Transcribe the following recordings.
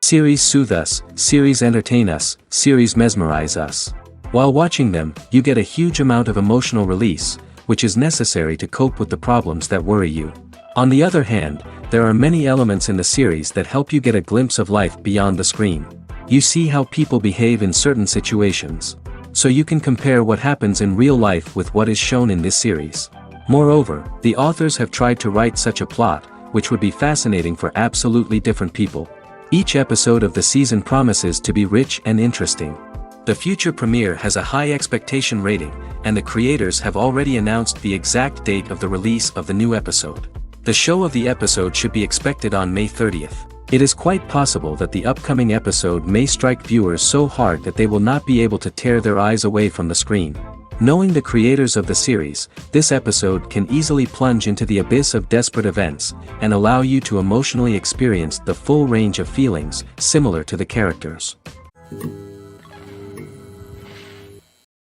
Series soothe us, series entertain us, series mesmerize us. While watching them, you get a huge amount of emotional release, which is necessary to cope with the problems that worry you. On the other hand, there are many elements in the series that help you get a glimpse of life beyond the screen. You see how people behave in certain situations. So you can compare what happens in real life with what is shown in this series. Moreover, the authors have tried to write such a plot, which would be fascinating for absolutely different people. Each episode of the season promises to be rich and interesting. The future premiere has a high expectation rating, and the creators have already announced the exact date of the release of the new episode. The show of the episode should be expected on May 30th. It is quite possible that the upcoming episode may strike viewers so hard that they will not be able to tear their eyes away from the screen. Knowing the creators of the series, this episode can easily plunge into the abyss of desperate events, and allow you to emotionally experience the full range of feelings, similar to the characters.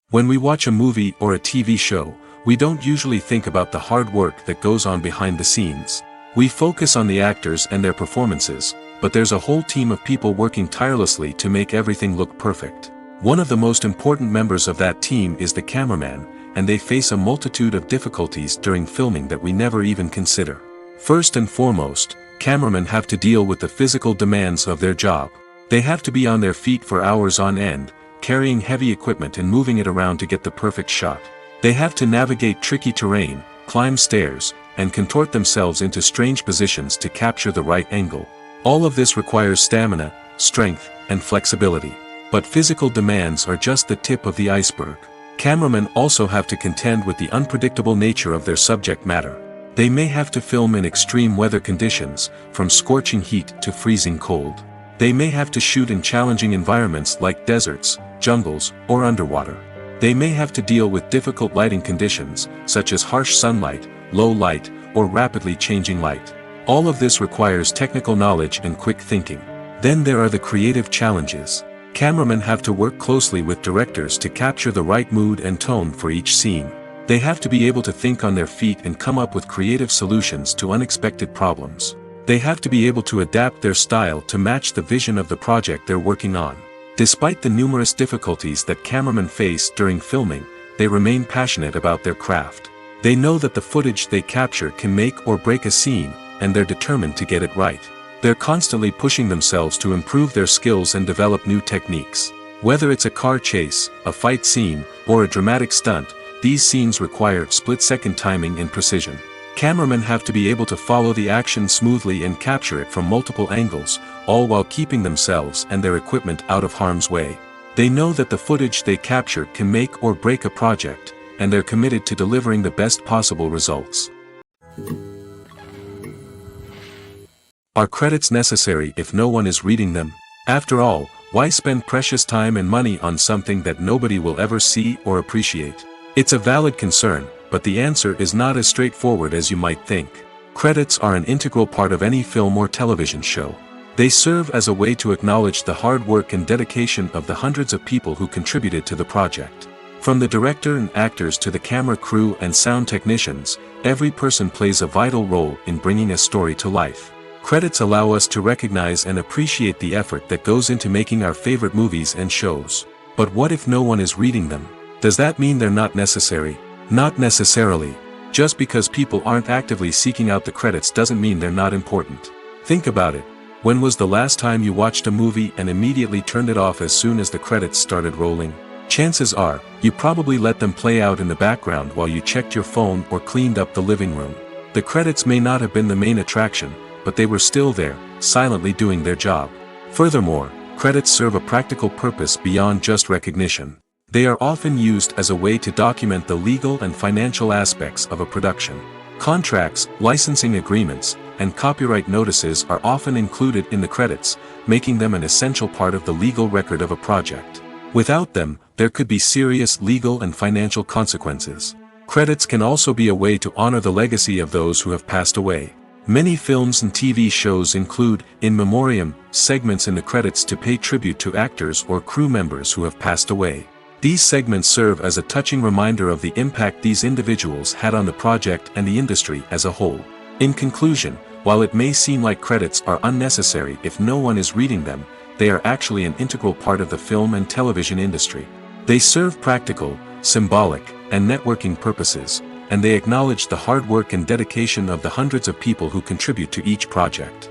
When we watch a movie or a TV show, we don't usually think about the hard work that goes on behind the scenes. We focus on the actors and their performances, but there's a whole team of people working tirelessly to make everything look perfect. One of the most important members of that team is the cameraman, and they face a multitude of difficulties during filming that we never even consider. First and foremost, cameramen have to deal with the physical demands of their job. They have to be on their feet for hours on end, carrying heavy equipment and moving it around to get the perfect shot. They have to navigate tricky terrain, climb stairs, and contort themselves into strange positions to capture the right angle. All of this requires stamina, strength, and flexibility. But physical demands are just the tip of the iceberg. Cameramen also have to contend with the unpredictable nature of their subject matter. They may have to film in extreme weather conditions, from scorching heat to freezing cold. They may have to shoot in challenging environments like deserts, jungles, or underwater. They may have to deal with difficult lighting conditions, such as harsh sunlight, low light, or rapidly changing light. All of this requires technical knowledge and quick thinking. Then there are the creative challenges. Cameramen have to work closely with directors to capture the right mood and tone for each scene. They have to be able to think on their feet and come up with creative solutions to unexpected problems. They have to be able to adapt their style to match the vision of the project they're working on. Despite the numerous difficulties that cameramen face during filming, they remain passionate about their craft. They know that the footage they capture can make or break a scene, and they're determined to get it right. They're constantly pushing themselves to improve their skills and develop new techniques. Whether it's a car chase, a fight scene, or a dramatic stunt, these scenes require split-second timing and precision. Cameramen have to be able to follow the action smoothly and capture it from multiple angles, all while keeping themselves and their equipment out of harm's way. They know that the footage they capture can make or break a project, and they're committed to delivering the best possible results. Are credits necessary if no one is reading them? After all, why spend precious time and money on something that nobody will ever see or appreciate? It's a valid concern, but the answer is not as straightforward as you might think. Credits are an integral part of any film or television show. They serve as a way to acknowledge the hard work and dedication of the hundreds of people who contributed to the project. From the director and actors to the camera crew and sound technicians, every person plays a vital role in bringing a story to life. Credits allow us to recognize and appreciate the effort that goes into making our favorite movies and shows. But what if no one is reading them? Does that mean they're not necessary? Not necessarily. Just because people aren't actively seeking out the credits doesn't mean they're not important. Think about it. When was the last time you watched a movie and immediately turned it off as soon as the credits started rolling? Chances are, you probably let them play out in the background while you checked your phone or cleaned up the living room. The credits may not have been the main attraction, but they were still there, silently doing their job. Furthermore, credits serve a practical purpose beyond just recognition. They are often used as a way to document the legal and financial aspects of a production. Contracts, licensing agreements, and copyright notices are often included in the credits, making them an essential part of the legal record of a project. Without them, there could be serious legal and financial consequences. Credits can also be a way to honor the legacy of those who have passed away. Many films and TV shows include, in memoriam, segments in the credits to pay tribute to actors or crew members who have passed away. These segments serve as a touching reminder of the impact these individuals had on the project and the industry as a whole. In conclusion, While it may seem like credits are unnecessary if no one is reading them, they are actually an integral part of the film and television industry. They serve practical, symbolic, and networking purposes, and they acknowledge the hard work and dedication of the hundreds of people who contribute to each project.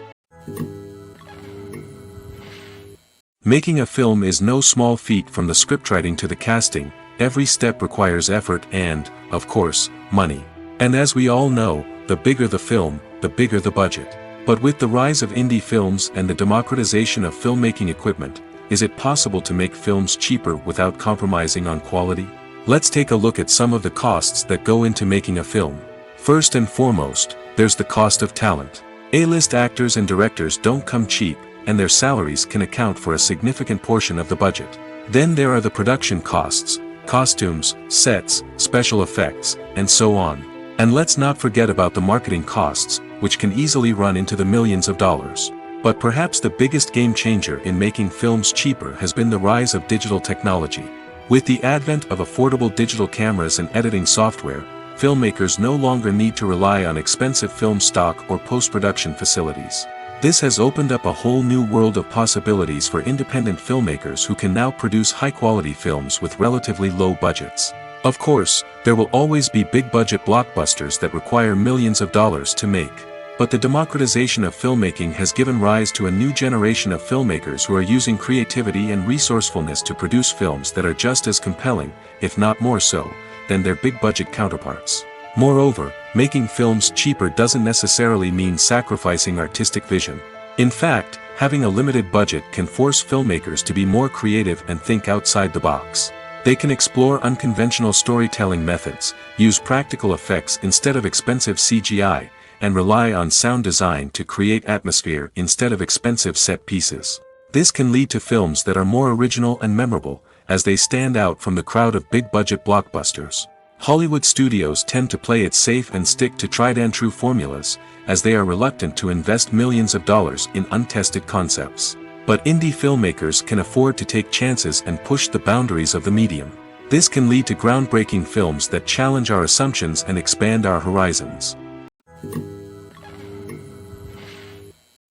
Making a film is no small feat. From the scriptwriting to the casting, every step requires effort and, of course, money. And as we all know, the bigger the film, the bigger the budget. But with the rise of indie films and the democratization of filmmaking equipment, is it possible to make films cheaper without compromising on quality? Let's take a look at some of the costs that go into making a film. First and foremost, there's the cost of talent. A-list actors and directors don't come cheap, and their salaries can account for a significant portion of the budget. Then there are the production costs, costumes, sets, special effects, and so on. And let's not forget about the marketing costs, which can easily run into the millions of dollars. But perhaps the biggest game changer in making films cheaper has been the rise of digital technology. With the advent of affordable digital cameras and editing software, filmmakers no longer need to rely on expensive film stock or post-production facilities. This has opened up a whole new world of possibilities for independent filmmakers who can now produce high-quality films with relatively low budgets. Of course, there will always be big-budget blockbusters that require millions of dollars to make. But the democratization of filmmaking has given rise to a new generation of filmmakers who are using creativity and resourcefulness to produce films that are just as compelling, if not more so, than their big-budget counterparts. Moreover, making films cheaper doesn't necessarily mean sacrificing artistic vision. In fact, having a limited budget can force filmmakers to be more creative and think outside the box. They can explore unconventional storytelling methods, use practical effects instead of expensive CGI, and rely on sound design to create atmosphere instead of expensive set pieces. This can lead to films that are more original and memorable, as they stand out from the crowd of big-budget blockbusters. Hollywood studios tend to play it safe and stick to tried-and-true formulas, as they are reluctant to invest millions of dollars in untested concepts. But indie filmmakers can afford to take chances and push the boundaries of the medium. This can lead to groundbreaking films that challenge our assumptions and expand our horizons.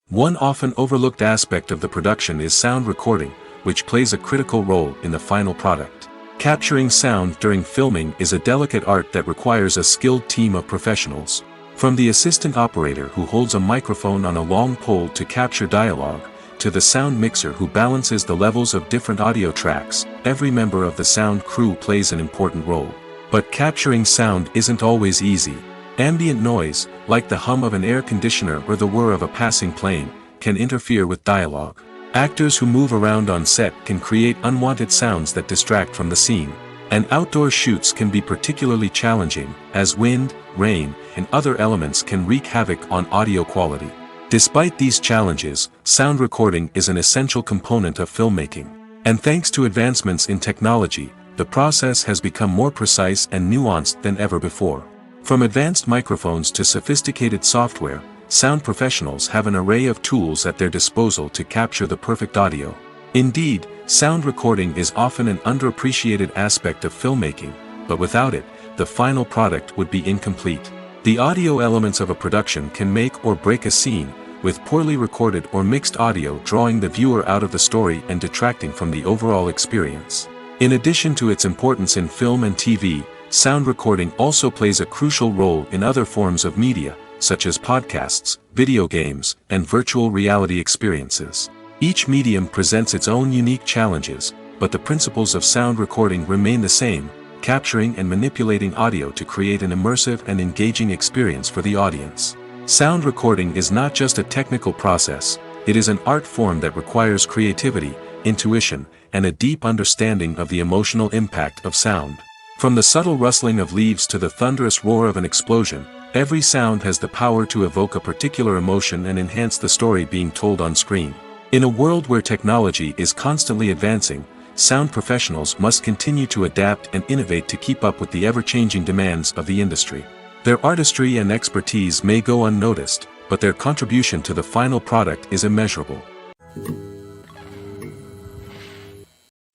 One often overlooked aspect of the production is sound recording, which plays a critical role in the final product. Capturing sound during filming is a delicate art that requires a skilled team of professionals. From the assistant operator who holds a microphone on a long pole to capture dialogue, to the sound mixer who balances the levels of different audio tracks, every member of the sound crew plays an important role. But capturing sound isn't always easy. Ambient noise, like the hum of an air conditioner or the whir of a passing plane, can interfere with dialogue. Actors who move around on set can create unwanted sounds that distract from the scene. And outdoor shoots can be particularly challenging, as wind, rain, and other elements can wreak havoc on audio quality. Despite these challenges, sound recording is an essential component of filmmaking. And thanks to advancements in technology, the process has become more precise and nuanced than ever before. From advanced microphones to sophisticated software, sound professionals have an array of tools at their disposal to capture the perfect audio. Indeed, sound recording is often an underappreciated aspect of filmmaking, but without it, the final product would be incomplete. The audio elements of a production can make or break a scene, with poorly recorded or mixed audio drawing the viewer out of the story and detracting from the overall experience. In addition to its importance in film and TV, sound recording also plays a crucial role in other forms of media, such as podcasts, video games, and virtual reality experiences. Each medium presents its own unique challenges, but the principles of sound recording remain the same, capturing and manipulating audio to create an immersive and engaging experience for the audience. Sound recording is not just a technical process, it is an art form that requires creativity, intuition, and a deep understanding of the emotional impact of sound. From the subtle rustling of leaves to the thunderous roar of an explosion, every sound has the power to evoke a particular emotion and enhance the story being told on screen. In a world where technology is constantly advancing, sound professionals must continue to adapt and innovate to keep up with the ever-changing demands of the industry. Their artistry and expertise may go unnoticed, but their contribution to the final product is immeasurable.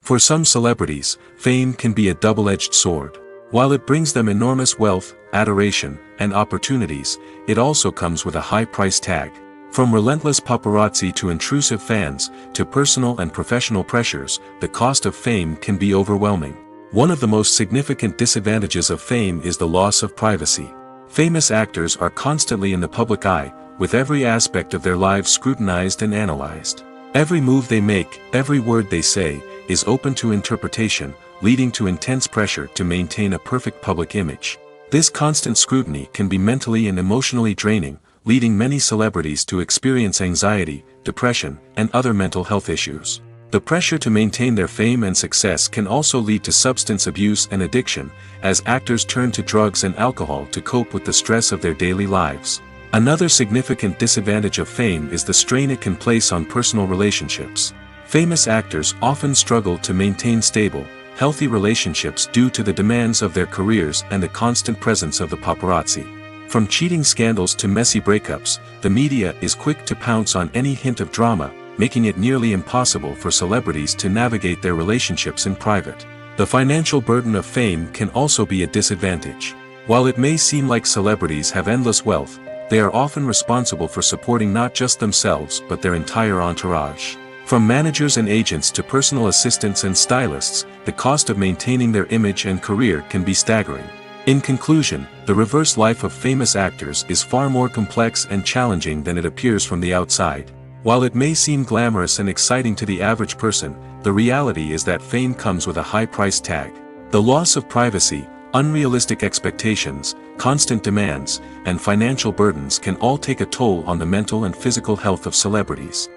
For some celebrities, fame can be a double-edged sword. While it brings them enormous wealth, adoration, and opportunities, it also comes with a high price tag. From relentless paparazzi to intrusive fans, to personal and professional pressures, the cost of fame can be overwhelming. One of the most significant disadvantages of fame is the loss of privacy. Famous actors are constantly in the public eye, with every aspect of their lives scrutinized and analyzed. Every move they make, every word they say, is open to interpretation, leading to intense pressure to maintain a perfect public image. This constant scrutiny can be mentally and emotionally draining, leading many celebrities to experience anxiety, depression, and other mental health issues. The pressure to maintain their fame and success can also lead to substance abuse and addiction, as actors turn to drugs and alcohol to cope with the stress of their daily lives. Another significant disadvantage of fame is the strain it can place on personal relationships. Famous actors often struggle to maintain stable, healthy relationships due to the demands of their careers and the constant presence of the paparazzi. From cheating scandals to messy breakups, the media is quick to pounce on any hint of drama, making it nearly impossible for celebrities to navigate their relationships in private. The financial burden of fame can also be a disadvantage. While it may seem like celebrities have endless wealth, they are often responsible for supporting not just themselves but their entire entourage. From managers and agents to personal assistants and stylists, the cost of maintaining their image and career can be staggering. In conclusion, the reverse life of famous actors is far more complex and challenging than it appears from the outside. While it may seem glamorous and exciting to the average person, the reality is that fame comes with a high price tag. The loss of privacy, unrealistic expectations, constant demands, and financial burdens can all take a toll on the mental and physical health of celebrities.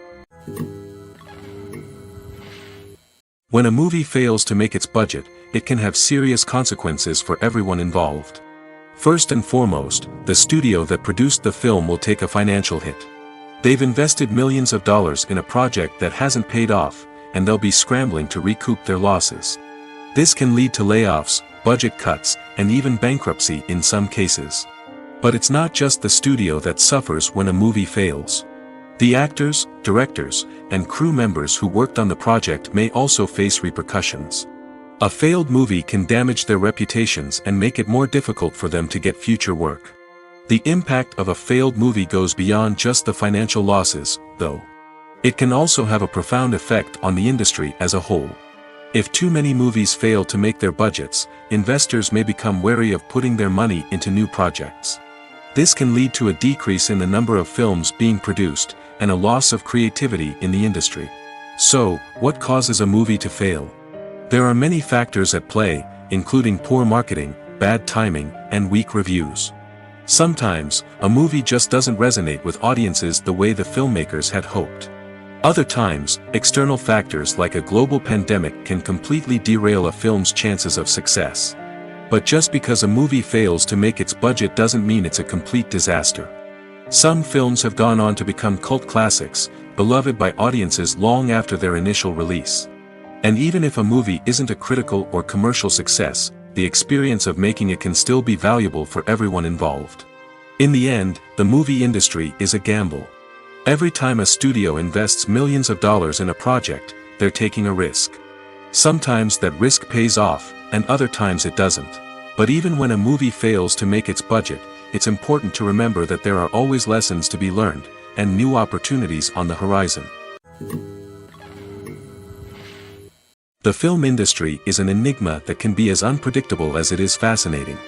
When a movie fails to make its budget, it can have serious consequences for everyone involved. First and foremost, the studio that produced the film will take a financial hit. They've invested millions of dollars in a project that hasn't paid off, and they'll be scrambling to recoup their losses. This can lead to layoffs, budget cuts, and even bankruptcy in some cases. But it's not just the studio that suffers when a movie fails. The actors, directors, and crew members who worked on the project may also face repercussions. A failed movie can damage their reputations and make it more difficult for them to get future work. The impact of a failed movie goes beyond just the financial losses, though. It can also have a profound effect on the industry as a whole. If too many movies fail to make their budgets, investors may become wary of putting their money into new projects. This can lead to a decrease in the number of films being produced, and a loss of creativity in the industry. So, what causes a movie to fail? There are many factors at play, including poor marketing, bad timing, and weak reviews. Sometimes, a movie just doesn't resonate with audiences the way the filmmakers had hoped. Other times, external factors like a global pandemic can completely derail a film's chances of success. But just because a movie fails to make its budget doesn't mean it's a complete disaster. Some films have gone on to become cult classics, beloved by audiences long after their initial release. And even if a movie isn't a critical or commercial success, the experience of making it can still be valuable for everyone involved. In the end, the movie industry is a gamble. Every time a studio invests millions of dollars in a project, they're taking a risk. Sometimes that risk pays off, and other times it doesn't. But even when a movie fails to make its budget, it's important to remember that there are always lessons to be learned, and new opportunities on the horizon. The film industry is an enigma that can be as unpredictable as it is fascinating.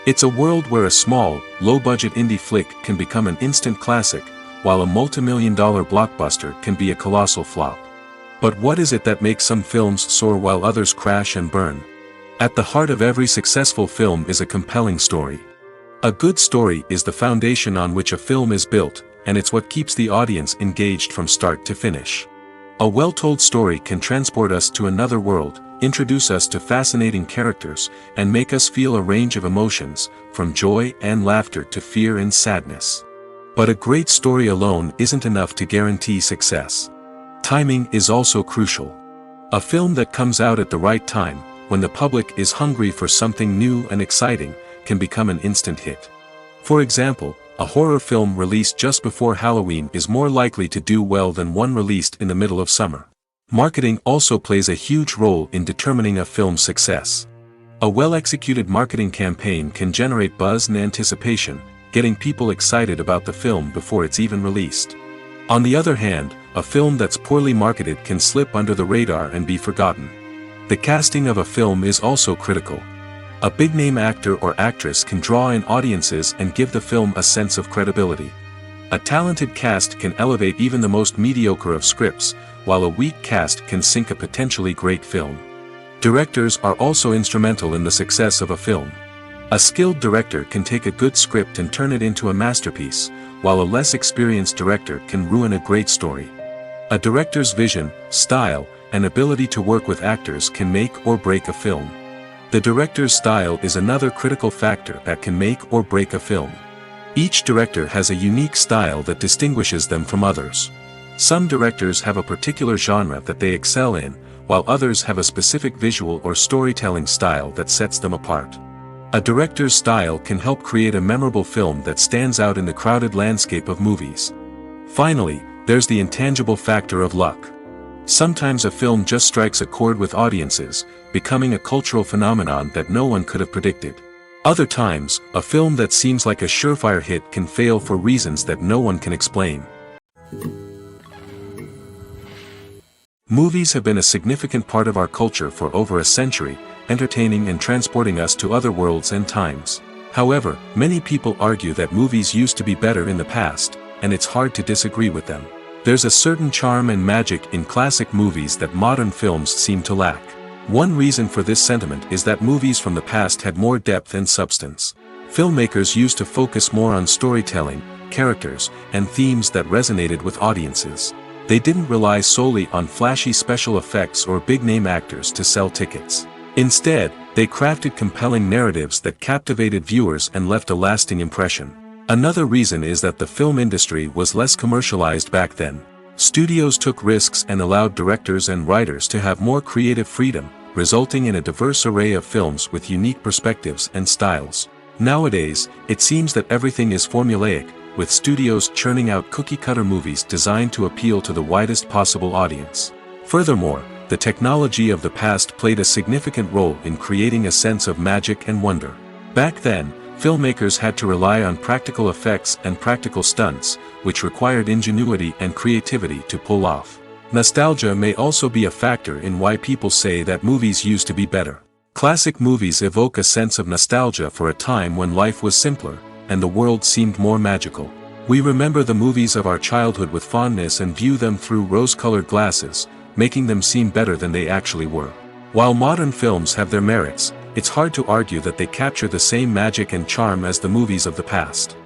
It's a world where a small, low-budget indie flick can become an instant classic, while a multi-million-dollar blockbuster can be a colossal flop. But what is it that makes some films soar while others crash and burn? At the heart of every successful film is a compelling story. A good story is the foundation on which a film is built, and it's what keeps the audience engaged from start to finish. A well-told story can transport us to another world, introduce us to fascinating characters, and make us feel a range of emotions, from joy and laughter to fear and sadness. But a great story alone isn't enough to guarantee success. Timing is also crucial. A film that comes out at the right time, when the public is hungry for something new and exciting, can become an instant hit. For example, a horror film released just before Halloween is more likely to do well than one released in the middle of summer. Marketing also plays a huge role in determining a film's success. A well-executed marketing campaign can generate buzz and anticipation, getting people excited about the film before it's even released. On the other hand, a film that's poorly marketed can slip under the radar and be forgotten. The casting of a film is also critical. A big-name actor or actress can draw in audiences and give the film a sense of credibility. A talented cast can elevate even the most mediocre of scripts, while a weak cast can sink a potentially great film. Directors are also instrumental in the success of a film. A skilled director can take a good script and turn it into a masterpiece, while a less experienced director can ruin a great story. A director's vision, style, and ability to work with actors can make or break a film. The director's style is another critical factor that can make or break a film. Each director has a unique style that distinguishes them from others. Some directors have a particular genre that they excel in, while others have a specific visual or storytelling style that sets them apart. A director's style can help create a memorable film that stands out in the crowded landscape of movies. Finally, there's the intangible factor of luck. Sometimes a film just strikes a chord with audiences, becoming a cultural phenomenon that no one could have predicted. Other times, a film that seems like a surefire hit can fail for reasons that no one can explain. Movies have been a significant part of our culture for over a century, entertaining and transporting us to other worlds and times. However, many people argue that movies used to be better in the past, and it's hard to disagree with them. There's a certain charm and magic in classic movies that modern films seem to lack. One reason for this sentiment is that movies from the past had more depth and substance. Filmmakers used to focus more on storytelling, characters, and themes that resonated with audiences. They didn't rely solely on flashy special effects or big-name actors to sell tickets. Instead, they crafted compelling narratives that captivated viewers and left a lasting impression. Another reason is that the film industry was less commercialized back then. Studios took risks and allowed directors and writers to have more creative freedom, resulting in a diverse array of films with unique perspectives and styles. Nowadays, it seems that everything is formulaic, with studios churning out cookie-cutter movies designed to appeal to the widest possible audience. Furthermore, the technology of the past played a significant role in creating a sense of magic and wonder. Back then, filmmakers had to rely on practical effects and practical stunts, which required ingenuity and creativity to pull off. Nostalgia may also be a factor in why people say that movies used to be better. Classic movies evoke a sense of nostalgia for a time when life was simpler, and the world seemed more magical. We remember the movies of our childhood with fondness and view them through rose-colored glasses, making them seem better than they actually were. While modern films have their merits, it's hard to argue that they capture the same magic and charm as the movies of the past.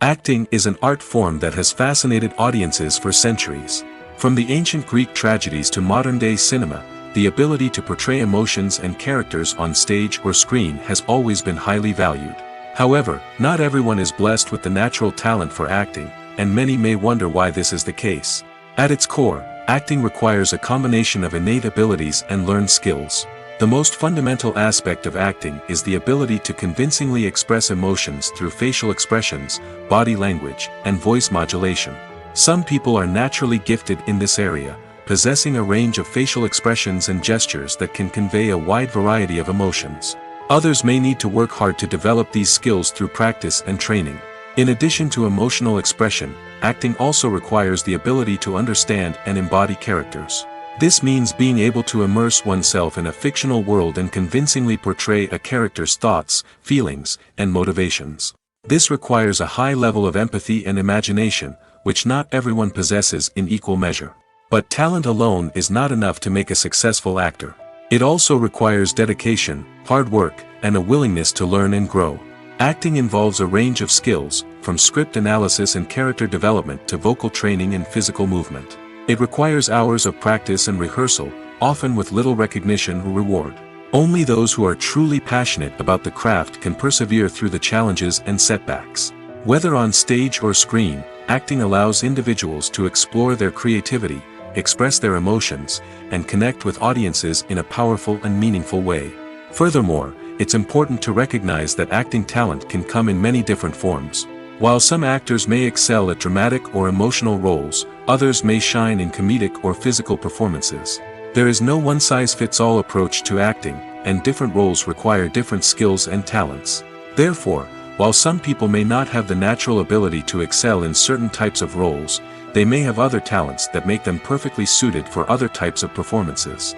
Acting is an art form that has fascinated audiences for centuries. From the ancient Greek tragedies to modern-day cinema, the ability to portray emotions and characters on stage or screen has always been highly valued. However, not everyone is blessed with the natural talent for acting, and many may wonder why this is the case. At its core, acting requires a combination of innate abilities and learned skills. The most fundamental aspect of acting is the ability to convincingly express emotions through facial expressions, body language, and voice modulation. Some people are naturally gifted in this area, possessing a range of facial expressions and gestures that can convey a wide variety of emotions. Others may need to work hard to develop these skills through practice and training. In addition to emotional expression, acting also requires the ability to understand and embody characters. This means being able to immerse oneself in a fictional world and convincingly portray a character's thoughts, feelings, and motivations. This requires a high level of empathy and imagination, which not everyone possesses in equal measure. But talent alone is not enough to make a successful actor. It also requires dedication, hard work, and a willingness to learn and grow. Acting involves a range of skills, from script analysis and character development to vocal training and physical movement. It requires hours of practice and rehearsal, often with little recognition or reward. Only those who are truly passionate about the craft can persevere through the challenges and setbacks. Whether on stage or screen, acting allows individuals to explore their creativity, express their emotions, and connect with audiences in a powerful and meaningful way. Furthermore, it's important to recognize that acting talent can come in many different forms. While some actors may excel at dramatic or emotional roles, others may shine in comedic or physical performances. There is no one-size-fits-all approach to acting, and different roles require different skills and talents. Therefore, while some people may not have the natural ability to excel in certain types of roles, they may have other talents that make them perfectly suited for other types of performances.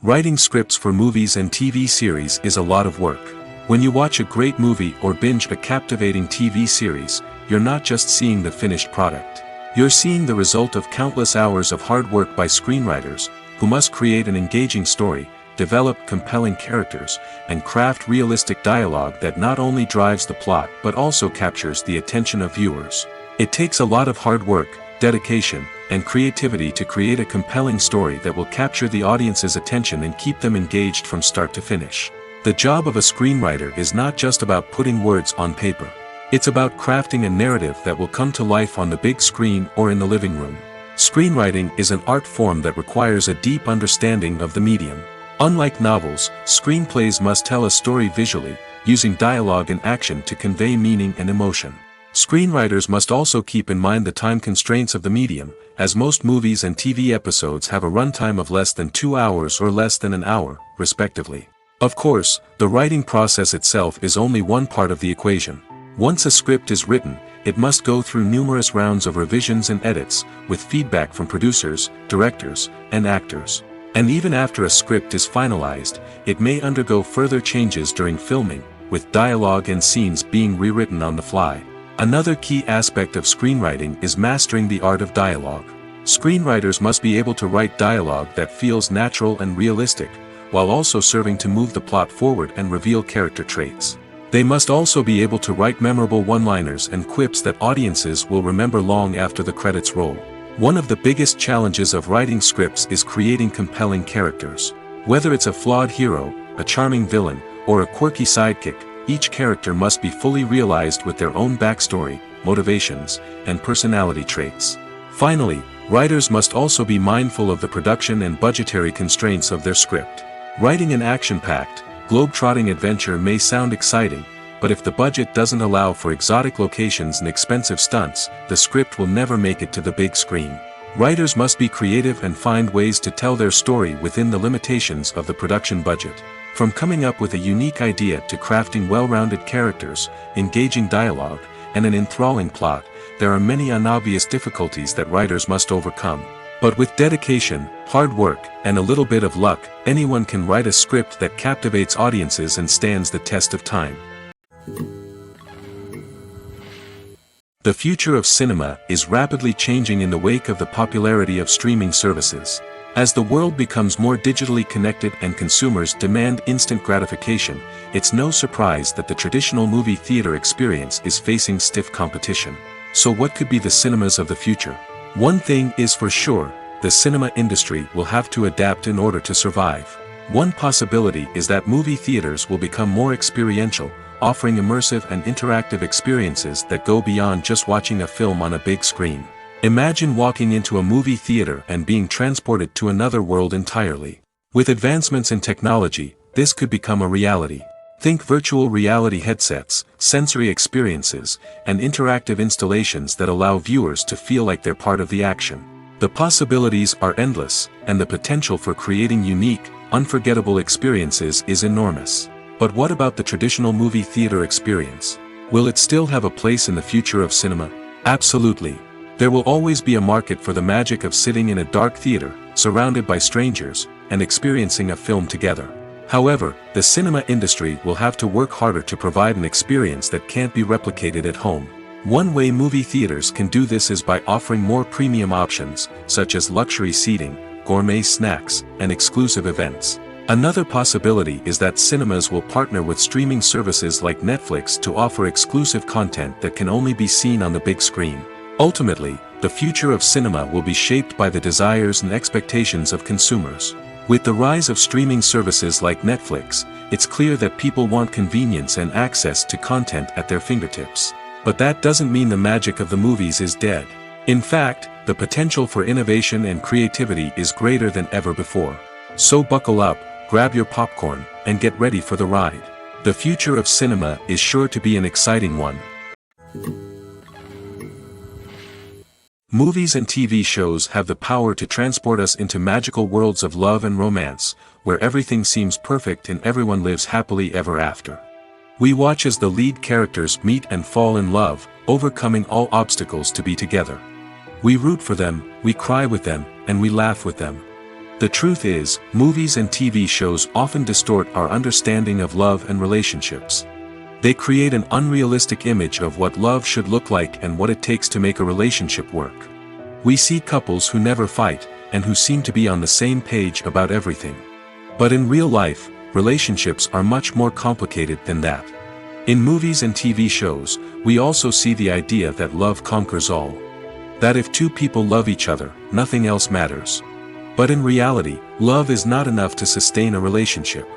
Writing scripts for movies and TV series is a lot of work. When you watch a great movie or binge a captivating TV series, you're not just seeing the finished product. You're seeing the result of countless hours of hard work by screenwriters, who must create an engaging story, develop compelling characters, and craft realistic dialogue that not only drives the plot but also captures the attention of viewers. It takes a lot of hard work, dedication, and creativity to create a compelling story that will capture the audience's attention and keep them engaged from start to finish. The job of a screenwriter is not just about putting words on paper. It's about crafting a narrative that will come to life on the big screen or in the living room. Screenwriting is an art form that requires a deep understanding of the medium. Unlike novels, screenplays must tell a story visually, using dialogue and action to convey meaning and emotion. Screenwriters must also keep in mind the time constraints of the medium, as most movies and TV episodes have a runtime of less than 2 hours or less than an hour, respectively. Of course, the writing process itself is only one part of the equation. Once a script is written, it must go through numerous rounds of revisions and edits, with feedback from producers, directors, and actors. And even after a script is finalized, it may undergo further changes during filming, with dialogue and scenes being rewritten on the fly. Another key aspect of screenwriting is mastering the art of dialogue. Screenwriters must be able to write dialogue that feels natural and realistic, while also serving to move the plot forward and reveal character traits. They must also be able to write memorable one-liners and quips that audiences will remember long after the credits roll. One of the biggest challenges of writing scripts is creating compelling characters. Whether it's a flawed hero, a charming villain, or a quirky sidekick, each character must be fully realized with their own backstory, motivations, and personality traits. Finally, writers must also be mindful of the production and budgetary constraints of their script. Writing an action-packed, globe-trotting adventure may sound exciting, but if the budget doesn't allow for exotic locations and expensive stunts, the script will never make it to the big screen. Writers must be creative and find ways to tell their story within the limitations of the production budget. From coming up with a unique idea to crafting well-rounded characters, engaging dialogue, and an enthralling plot, there are many unobvious difficulties that writers must overcome. But with dedication, hard work, and a little bit of luck, anyone can write a script that captivates audiences and stands the test of time. The future of cinema is rapidly changing in the wake of the popularity of streaming services. As the world becomes more digitally connected and consumers demand instant gratification, it's no surprise that the traditional movie theater experience is facing stiff competition. So what could be the cinemas of the future? One thing is for sure, the cinema industry will have to adapt in order to survive. One possibility is that movie theaters will become more experiential, offering immersive and interactive experiences that go beyond just watching a film on a big screen. Imagine walking into a movie theater and being transported to another world entirely. With advancements in technology, this could become a reality. Think virtual reality headsets, sensory experiences, and interactive installations that allow viewers to feel like they're part of the action. The possibilities are endless, and the potential for creating unique, unforgettable experiences is enormous. But what about the traditional movie theater experience? Will it still have a place in the future of cinema? Absolutely. There will always be a market for the magic of sitting in a dark theater, surrounded by strangers, and experiencing a film together. However, the cinema industry will have to work harder to provide an experience that can't be replicated at home. One way movie theaters can do this is by offering more premium options, such as luxury seating, gourmet snacks, and exclusive events. Another possibility is that cinemas will partner with streaming services like Netflix to offer exclusive content that can only be seen on the big screen. Ultimately, the future of cinema will be shaped by the desires and expectations of consumers. With the rise of streaming services like Netflix, it's clear that people want convenience and access to content at their fingertips. But that doesn't mean the magic of the movies is dead. In fact, the potential for innovation and creativity is greater than ever before. So buckle up, grab your popcorn, and get ready for the ride. The future of cinema is sure to be an exciting one. Movies and TV shows have the power to transport us into magical worlds of love and romance, where everything seems perfect and everyone lives happily ever after. We watch as the lead characters meet and fall in love, overcoming all obstacles to be together. We root for them, we cry with them, and we laugh with them. The truth is, movies and TV shows often distort our understanding of love and relationships. They create an unrealistic image of what love should look like and what it takes to make a relationship work. We see couples who never fight, and who seem to be on the same page about everything. But in real life, relationships are much more complicated than that. In movies and TV shows, we also see the idea that love conquers all. That if two people love each other, nothing else matters. But in reality, love is not enough to sustain a relationship.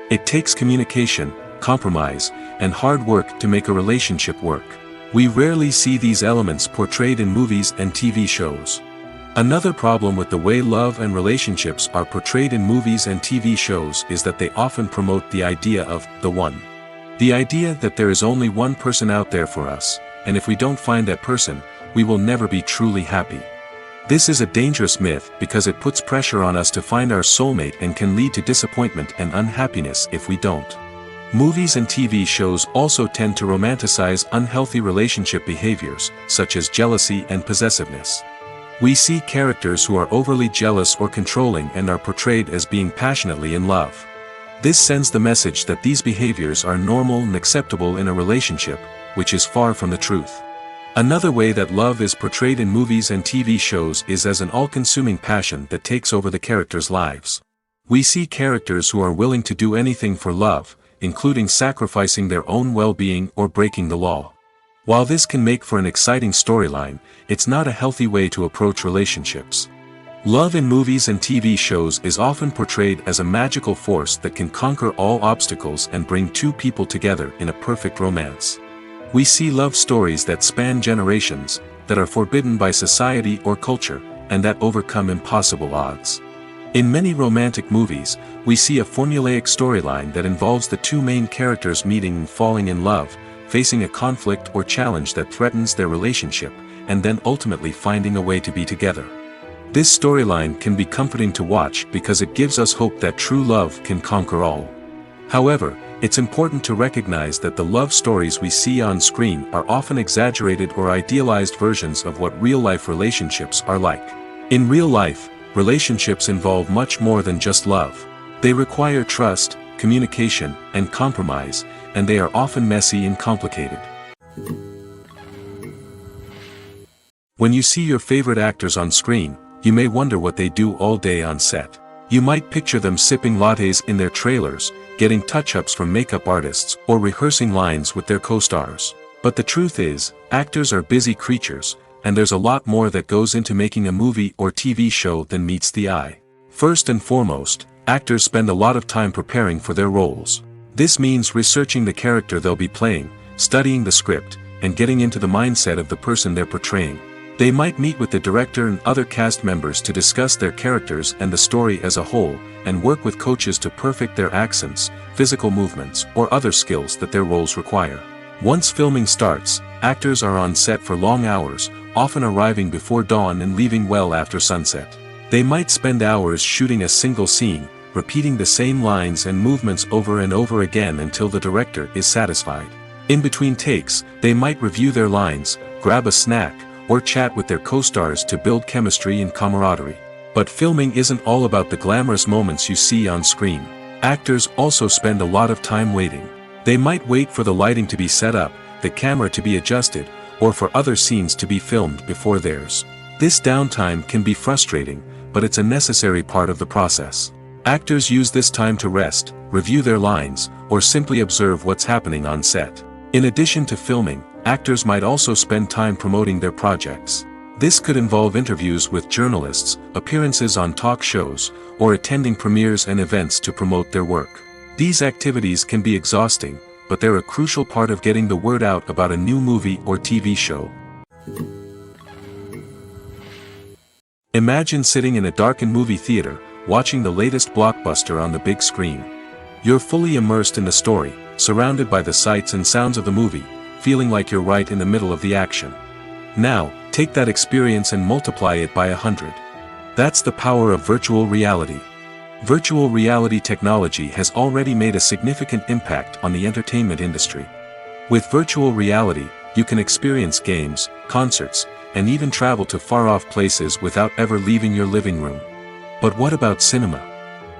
It takes communication, compromise, and hard work to make a relationship work. We rarely see these elements portrayed in movies and TV shows. Another problem with the way love and relationships are portrayed in movies and TV shows is that they often promote the idea of the one. The idea that there is only one person out there for us, and if we don't find that person, we will never be truly happy. This is a dangerous myth because it puts pressure on us to find our soulmate and can lead to disappointment and unhappiness if we don't. Movies and TV shows also tend to romanticize unhealthy relationship behaviors, such as jealousy and possessiveness. We see characters who are overly jealous or controlling and are portrayed as being passionately in love. This sends the message that these behaviors are normal and acceptable in a relationship, which is far from the truth. Another way that love is portrayed in movies and TV shows is as an all-consuming passion that takes over the characters' lives. We see characters who are willing to do anything for love, including sacrificing their own well-being or breaking the law. While this can make for an exciting storyline, it's not a healthy way to approach relationships. Love in movies and TV shows is often portrayed as a magical force that can conquer all obstacles and bring two people together in a perfect romance. We see love stories that span generations, that are forbidden by society or culture, and that overcome impossible odds. In many romantic movies, we see a formulaic storyline that involves the two main characters meeting and falling in love, facing a conflict or challenge that threatens their relationship, and then ultimately finding a way to be together. This storyline can be comforting to watch because it gives us hope that true love can conquer all. However, it's important to recognize that the love stories we see on screen are often exaggerated or idealized versions of what real-life relationships are like. In real life, relationships involve much more than just love. They require trust, communication, and compromise, and they are often messy and complicated. When you see your favorite actors on screen, you may wonder what they do all day on set. You might picture them sipping lattes in their trailers, getting touch-ups from makeup artists, or rehearsing lines with their co-stars. But the truth is, actors are busy creatures, and there's a lot more that goes into making a movie or TV show than meets the eye. First and foremost, actors spend a lot of time preparing for their roles. This means researching the character they'll be playing, studying the script, and getting into the mindset of the person they're portraying. They might meet with the director and other cast members to discuss their characters and the story as a whole, and work with coaches to perfect their accents, physical movements, or other skills that their roles require. Once filming starts, actors are on set for long hours, often arriving before dawn and leaving well after sunset. They might spend hours shooting a single scene, repeating the same lines and movements over and over again until the director is satisfied. In between takes, they might review their lines, grab a snack, or chat with their co-stars to build chemistry and camaraderie. But filming isn't all about the glamorous moments you see on screen. Actors also spend a lot of time waiting. They might wait for the lighting to be set up, the camera to be adjusted, or for other scenes to be filmed before theirs. This downtime can be frustrating, but it's a necessary part of the process. Actors use this time to rest, review their lines, or simply observe what's happening on set. In addition to filming, actors might also spend time promoting their projects. This could involve interviews with journalists, appearances on talk shows, or attending premieres and events to promote their work. These activities can be exhausting, but they're a crucial part of getting the word out about a new movie or TV show. Imagine sitting in a darkened movie theater, watching the latest blockbuster on the big screen. You're fully immersed in the story, surrounded by the sights and sounds of the movie, feeling like you're right in the middle of the action. Now, Take that experience and multiply it by 100. That's the power of virtual reality. Virtual reality technology has already made a significant impact on the entertainment industry. With virtual reality, you can experience games, concerts, and even travel to far-off places without ever leaving your living room. But what about cinema?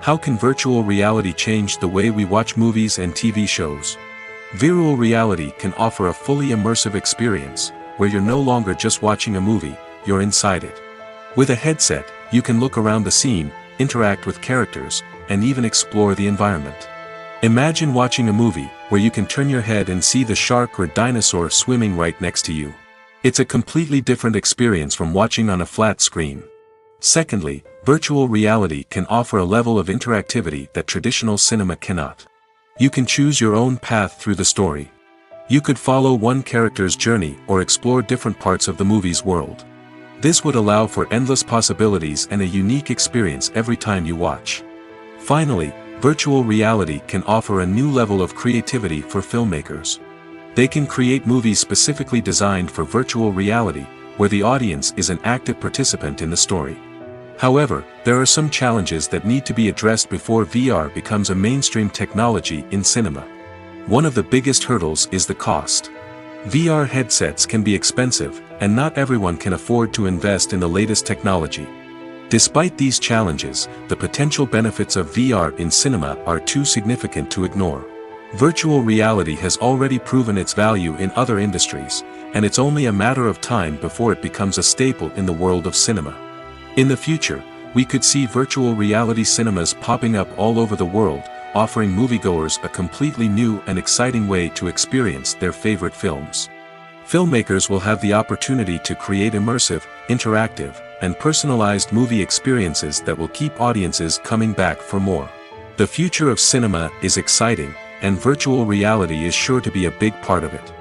How can virtual reality change the way we watch movies and TV shows? Virtual reality can offer a fully immersive experience, where you're no longer just watching a movie, you're inside it. With a headset, you can look around the scene, interact with characters, and even explore the environment. Imagine watching a movie, where you can turn your head and see the shark or dinosaur swimming right next to you. It's a completely different experience from watching on a flat screen. Secondly, virtual reality can offer a level of interactivity that traditional cinema cannot. You can choose your own path through the story. You could follow one character's journey or explore different parts of the movie's world. This would allow for endless possibilities and a unique experience every time you watch. Finally, virtual reality can offer a new level of creativity for filmmakers. They can create movies specifically designed for virtual reality, where the audience is an active participant in the story. However, there are some challenges that need to be addressed before VR becomes a mainstream technology in cinema. One of the biggest hurdles is the cost. VR headsets can be expensive, and not everyone can afford to invest in the latest technology. Despite these challenges, the potential benefits of VR in cinema are too significant to ignore. Virtual reality has already proven its value in other industries, and it's only a matter of time before it becomes a staple in the world of cinema. In the future, we could see virtual reality cinemas popping up all over the world, offering moviegoers a completely new and exciting way to experience their favorite films. Filmmakers will have the opportunity to create immersive, interactive, and personalized movie experiences that will keep audiences coming back for more. The future of cinema is exciting, and virtual reality is sure to be a big part of it.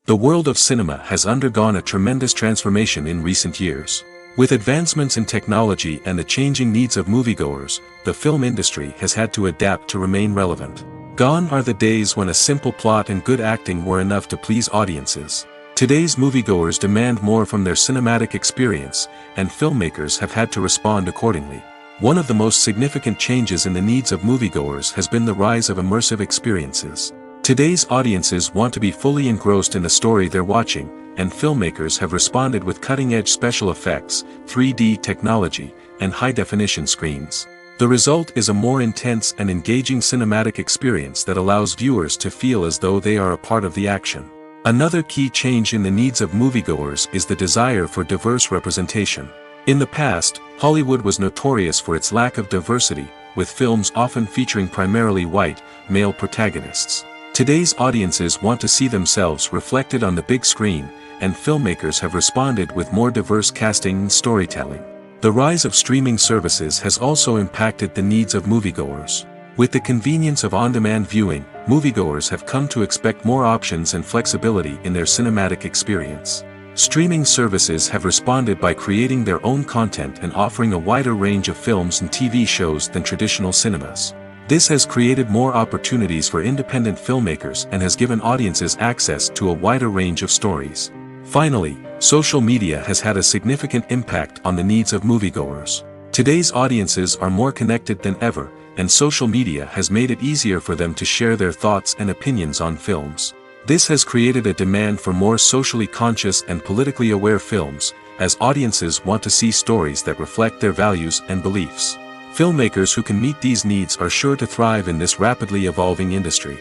The world of cinema has undergone a tremendous transformation in recent years. With advancements in technology and the changing needs of moviegoers, the film industry has had to adapt to remain relevant. Gone are the days when a simple plot and good acting were enough to please audiences. Today's moviegoers demand more from their cinematic experience, and filmmakers have had to respond accordingly. One of the most significant changes in the needs of moviegoers has been the rise of immersive experiences. Today's audiences want to be fully engrossed in the story they're watching, and filmmakers have responded with cutting-edge special effects, 3D technology, and high-definition screens. The result is a more intense and engaging cinematic experience that allows viewers to feel as though they are a part of the action. Another key change in the needs of moviegoers is the desire for diverse representation. In the past, Hollywood was notorious for its lack of diversity, with films often featuring primarily white, male protagonists. Today's audiences want to see themselves reflected on the big screen, and filmmakers have responded with more diverse casting and storytelling. The rise of streaming services has also impacted the needs of moviegoers. With the convenience of on-demand viewing, moviegoers have come to expect more options and flexibility in their cinematic experience. Streaming services have responded by creating their own content and offering a wider range of films and TV shows than traditional cinemas. This has created more opportunities for independent filmmakers and has given audiences access to a wider range of stories. Finally, social media has had a significant impact on the needs of moviegoers. Today's audiences are more connected than ever, and social media has made it easier for them to share their thoughts and opinions on films. This has created a demand for more socially conscious and politically aware films, as audiences want to see stories that reflect their values and beliefs. Filmmakers who can meet these needs are sure to thrive in this rapidly evolving industry.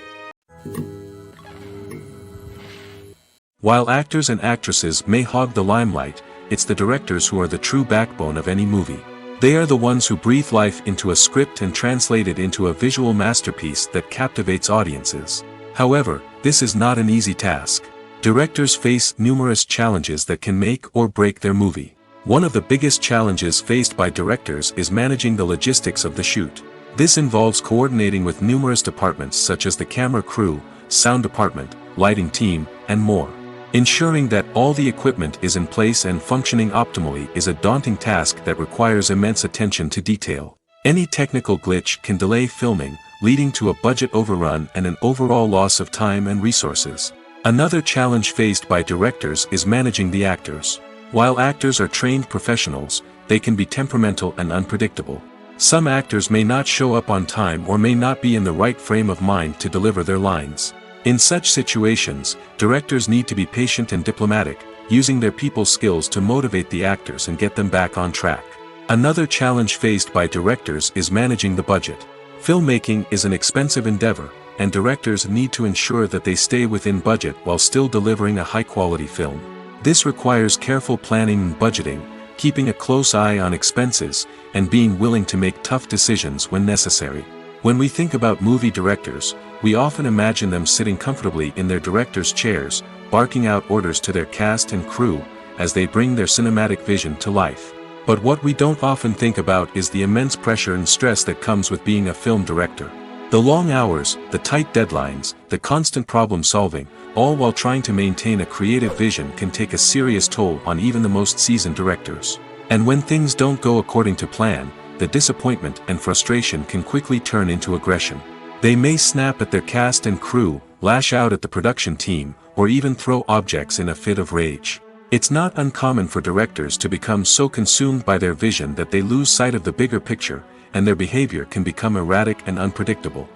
While actors and actresses may hog the limelight, it's the directors who are the true backbone of any movie. They are the ones who breathe life into a script and translate it into a visual masterpiece that captivates audiences. However, this is not an easy task. Directors face numerous challenges that can make or break their movie. One of the biggest challenges faced by directors is managing the logistics of the shoot. This involves coordinating with numerous departments such as the camera crew, sound department, lighting team, and more. Ensuring that all the equipment is in place and functioning optimally is a daunting task that requires immense attention to detail. Any technical glitch can delay filming, leading to a budget overrun and an overall loss of time and resources. Another challenge faced by directors is managing the actors. While actors are trained professionals, they can be temperamental and unpredictable. Some actors may not show up on time or may not be in the right frame of mind to deliver their lines. In such situations, directors need to be patient and diplomatic, using their people skills to motivate the actors and get them back on track. Another challenge faced by directors is managing the budget. Filmmaking is an expensive endeavor, and directors need to ensure that they stay within budget while still delivering a high-quality film. This requires careful planning and budgeting, keeping a close eye on expenses, and being willing to make tough decisions when necessary. When we think about movie directors, we often imagine them sitting comfortably in their director's chairs, barking out orders to their cast and crew, as they bring their cinematic vision to life. But what we don't often think about is the immense pressure and stress that comes with being a film director. The long hours, the tight deadlines, the constant problem solving, all while trying to maintain a creative vision can take a serious toll on even the most seasoned directors. And when things don't go according to plan, the disappointment and frustration can quickly turn into aggression. They may snap at their cast and crew, lash out at the production team, or even throw objects in a fit of rage. It's not uncommon for directors to become so consumed by their vision that they lose sight of the bigger picture, and their behavior can become erratic and unpredictable.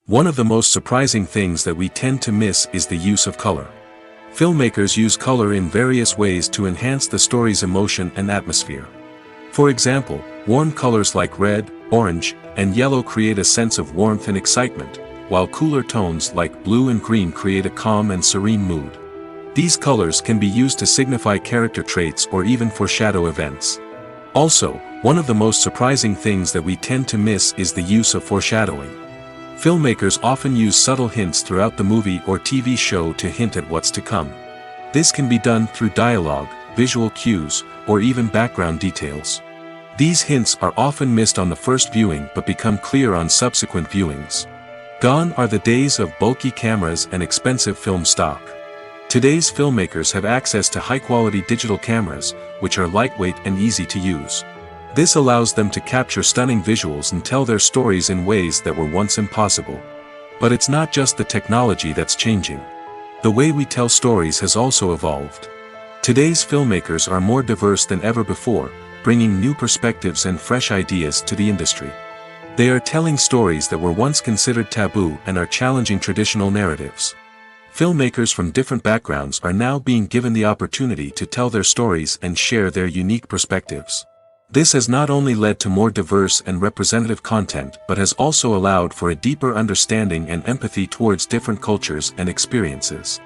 One of the most surprising things that we tend to miss is the use of color. Filmmakers use color in various ways to enhance the story's emotion and atmosphere. For example, warm colors like red, orange, and yellow create a sense of warmth and excitement, while cooler tones like blue and green create a calm and serene mood. These colors can be used to signify character traits or even foreshadow events. Also, one of the most surprising things that we tend to miss is the use of foreshadowing. Filmmakers often use subtle hints throughout the movie or TV show to hint at what's to come. This can be done through dialogue, visual cues, or even background details. These hints are often missed on the first viewing but become clear on subsequent viewings. Gone are the days of bulky cameras and expensive film stock. Today's filmmakers have access to high-quality digital cameras, which are lightweight and easy to use. This allows them to capture stunning visuals and tell their stories in ways that were once impossible. But it's not just the technology that's changing. The way we tell stories has also evolved. Today's filmmakers are more diverse than ever before, bringing new perspectives and fresh ideas to the industry. They are telling stories that were once considered taboo and are challenging traditional narratives. Filmmakers from different backgrounds are now being given the opportunity to tell their stories and share their unique perspectives. This has not only led to more diverse and representative content but has also allowed for a deeper understanding and empathy towards different cultures and experiences.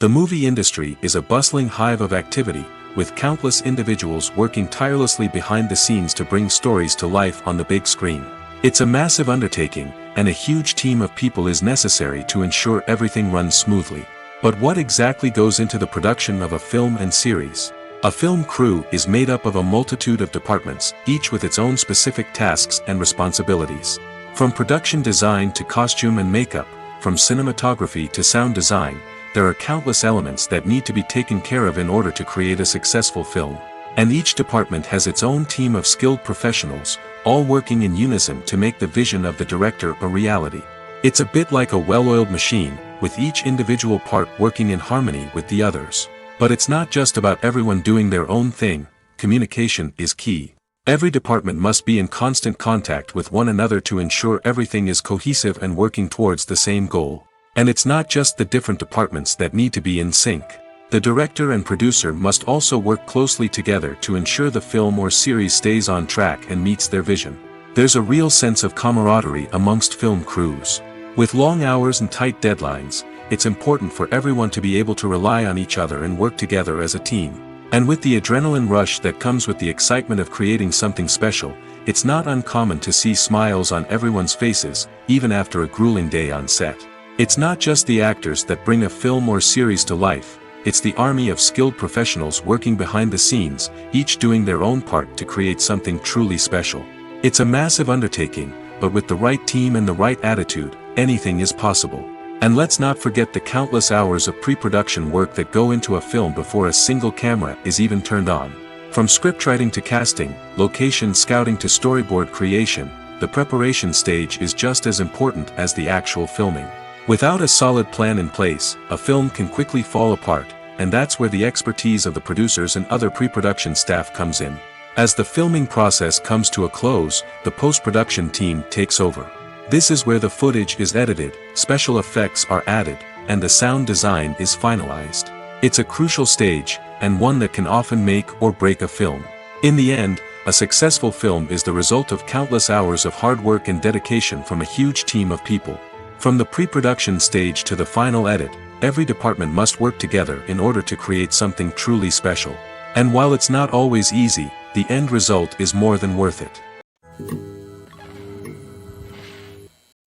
The movie industry is a bustling hive of activity, with countless individuals working tirelessly behind the scenes to bring stories to life on the big screen. It's a massive undertaking, and a huge team of people is necessary to ensure everything runs smoothly. But what exactly goes into the production of a film and series? A film crew is made up of a multitude of departments, each with its own specific tasks and responsibilities. From production design to costume and makeup, from cinematography to sound design, there are countless elements that need to be taken care of in order to create a successful film. And each department has its own team of skilled professionals, all working in unison to make the vision of the director a reality. It's a bit like a well-oiled machine, with each individual part working in harmony with the others. But it's not just about everyone doing their own thing. Communication is key. Every department must be in constant contact with one another to ensure everything is cohesive and working towards the same goal. And it's not just the different departments that need to be in sync. The director and producer must also work closely together to ensure the film or series stays on track and meets their vision. There's a real sense of camaraderie amongst film crews. With long hours and tight deadlines, it's important for everyone to be able to rely on each other and work together as a team. And with the adrenaline rush that comes with the excitement of creating something special, it's not uncommon to see smiles on everyone's faces, even after a grueling day on set. It's not just the actors that bring a film or series to life. It's the army of skilled professionals working behind the scenes, each doing their own part to create something truly special. It's a massive undertaking, but with the right team and the right attitude, anything is possible. And let's not forget the countless hours of pre-production work that go into a film before a single camera is even turned on. From scriptwriting to casting, location scouting to storyboard creation, the preparation stage is just as important as the actual filming. Without a solid plan in place, a film can quickly fall apart, and that's where the expertise of the producers and other pre-production staff comes in. As the filming process comes to a close, the post-production team takes over. This is where the footage is edited, special effects are added, and the sound design is finalized. It's a crucial stage, and one that can often make or break a film. In the end, a successful film is the result of countless hours of hard work and dedication from a huge team of people. From the pre-production stage to the final edit, every department must work together in order to create something truly special. And while it's not always easy, the end result is more than worth it.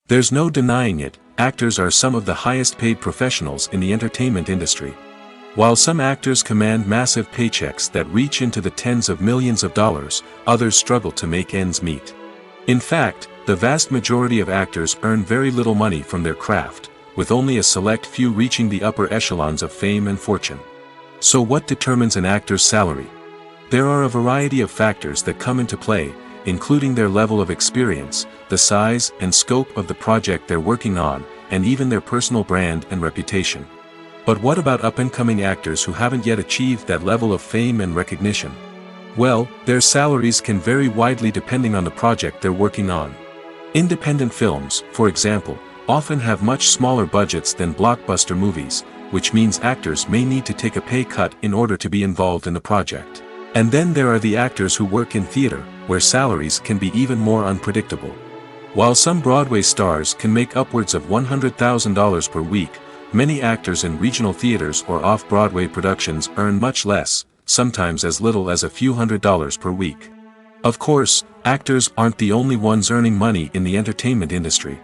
There's no denying it, actors are some of the highest paid professionals in the entertainment industry. While some actors command massive paychecks that reach into the tens of millions of dollars, others struggle to make ends meet. In fact, the vast majority of actors earn very little money from their craft, with only a select few reaching the upper echelons of fame and fortune. So what determines an actor's salary? There are a variety of factors that come into play, including their level of experience, the size and scope of the project they're working on, and even their personal brand and reputation. But what about up-and-coming actors who haven't yet achieved that level of fame and recognition? Well, their salaries can vary widely depending on the project they're working on. Independent films, for example, often have much smaller budgets than blockbuster movies, which means actors may need to take a pay cut in order to be involved in the project. And then there are the actors who work in theater, where salaries can be even more unpredictable. While some Broadway stars can make upwards of $100,000 per week, many actors in regional theaters or off-Broadway productions earn much less, sometimes as little as a few $100s per week. Of course, actors aren't the only ones earning money in the entertainment industry.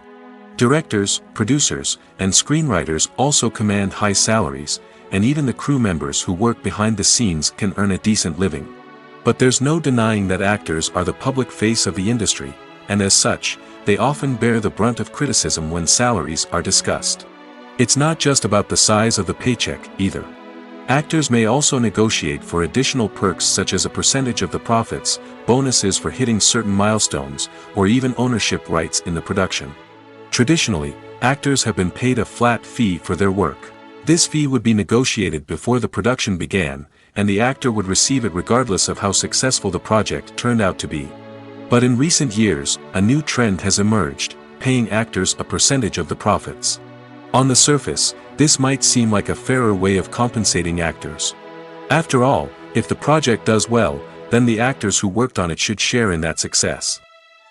Directors, producers, and screenwriters also command high salaries, and even the crew members who work behind the scenes can earn a decent living. But there's no denying that actors are the public face of the industry, and as such, they often bear the brunt of criticism when salaries are discussed. It's not just about the size of the paycheck, either. Actors may also negotiate for additional perks such as a percentage of the profits, bonuses for hitting certain milestones, or even ownership rights in the production. Traditionally, actors have been paid a flat fee for their work. This fee would be negotiated before the production began, and the actor would receive it regardless of how successful the project turned out to be. But in recent years, a new trend has emerged, paying actors a percentage of the profits. On the surface, this might seem like a fairer way of compensating actors. After all, if the project does well, then the actors who worked on it should share in that success.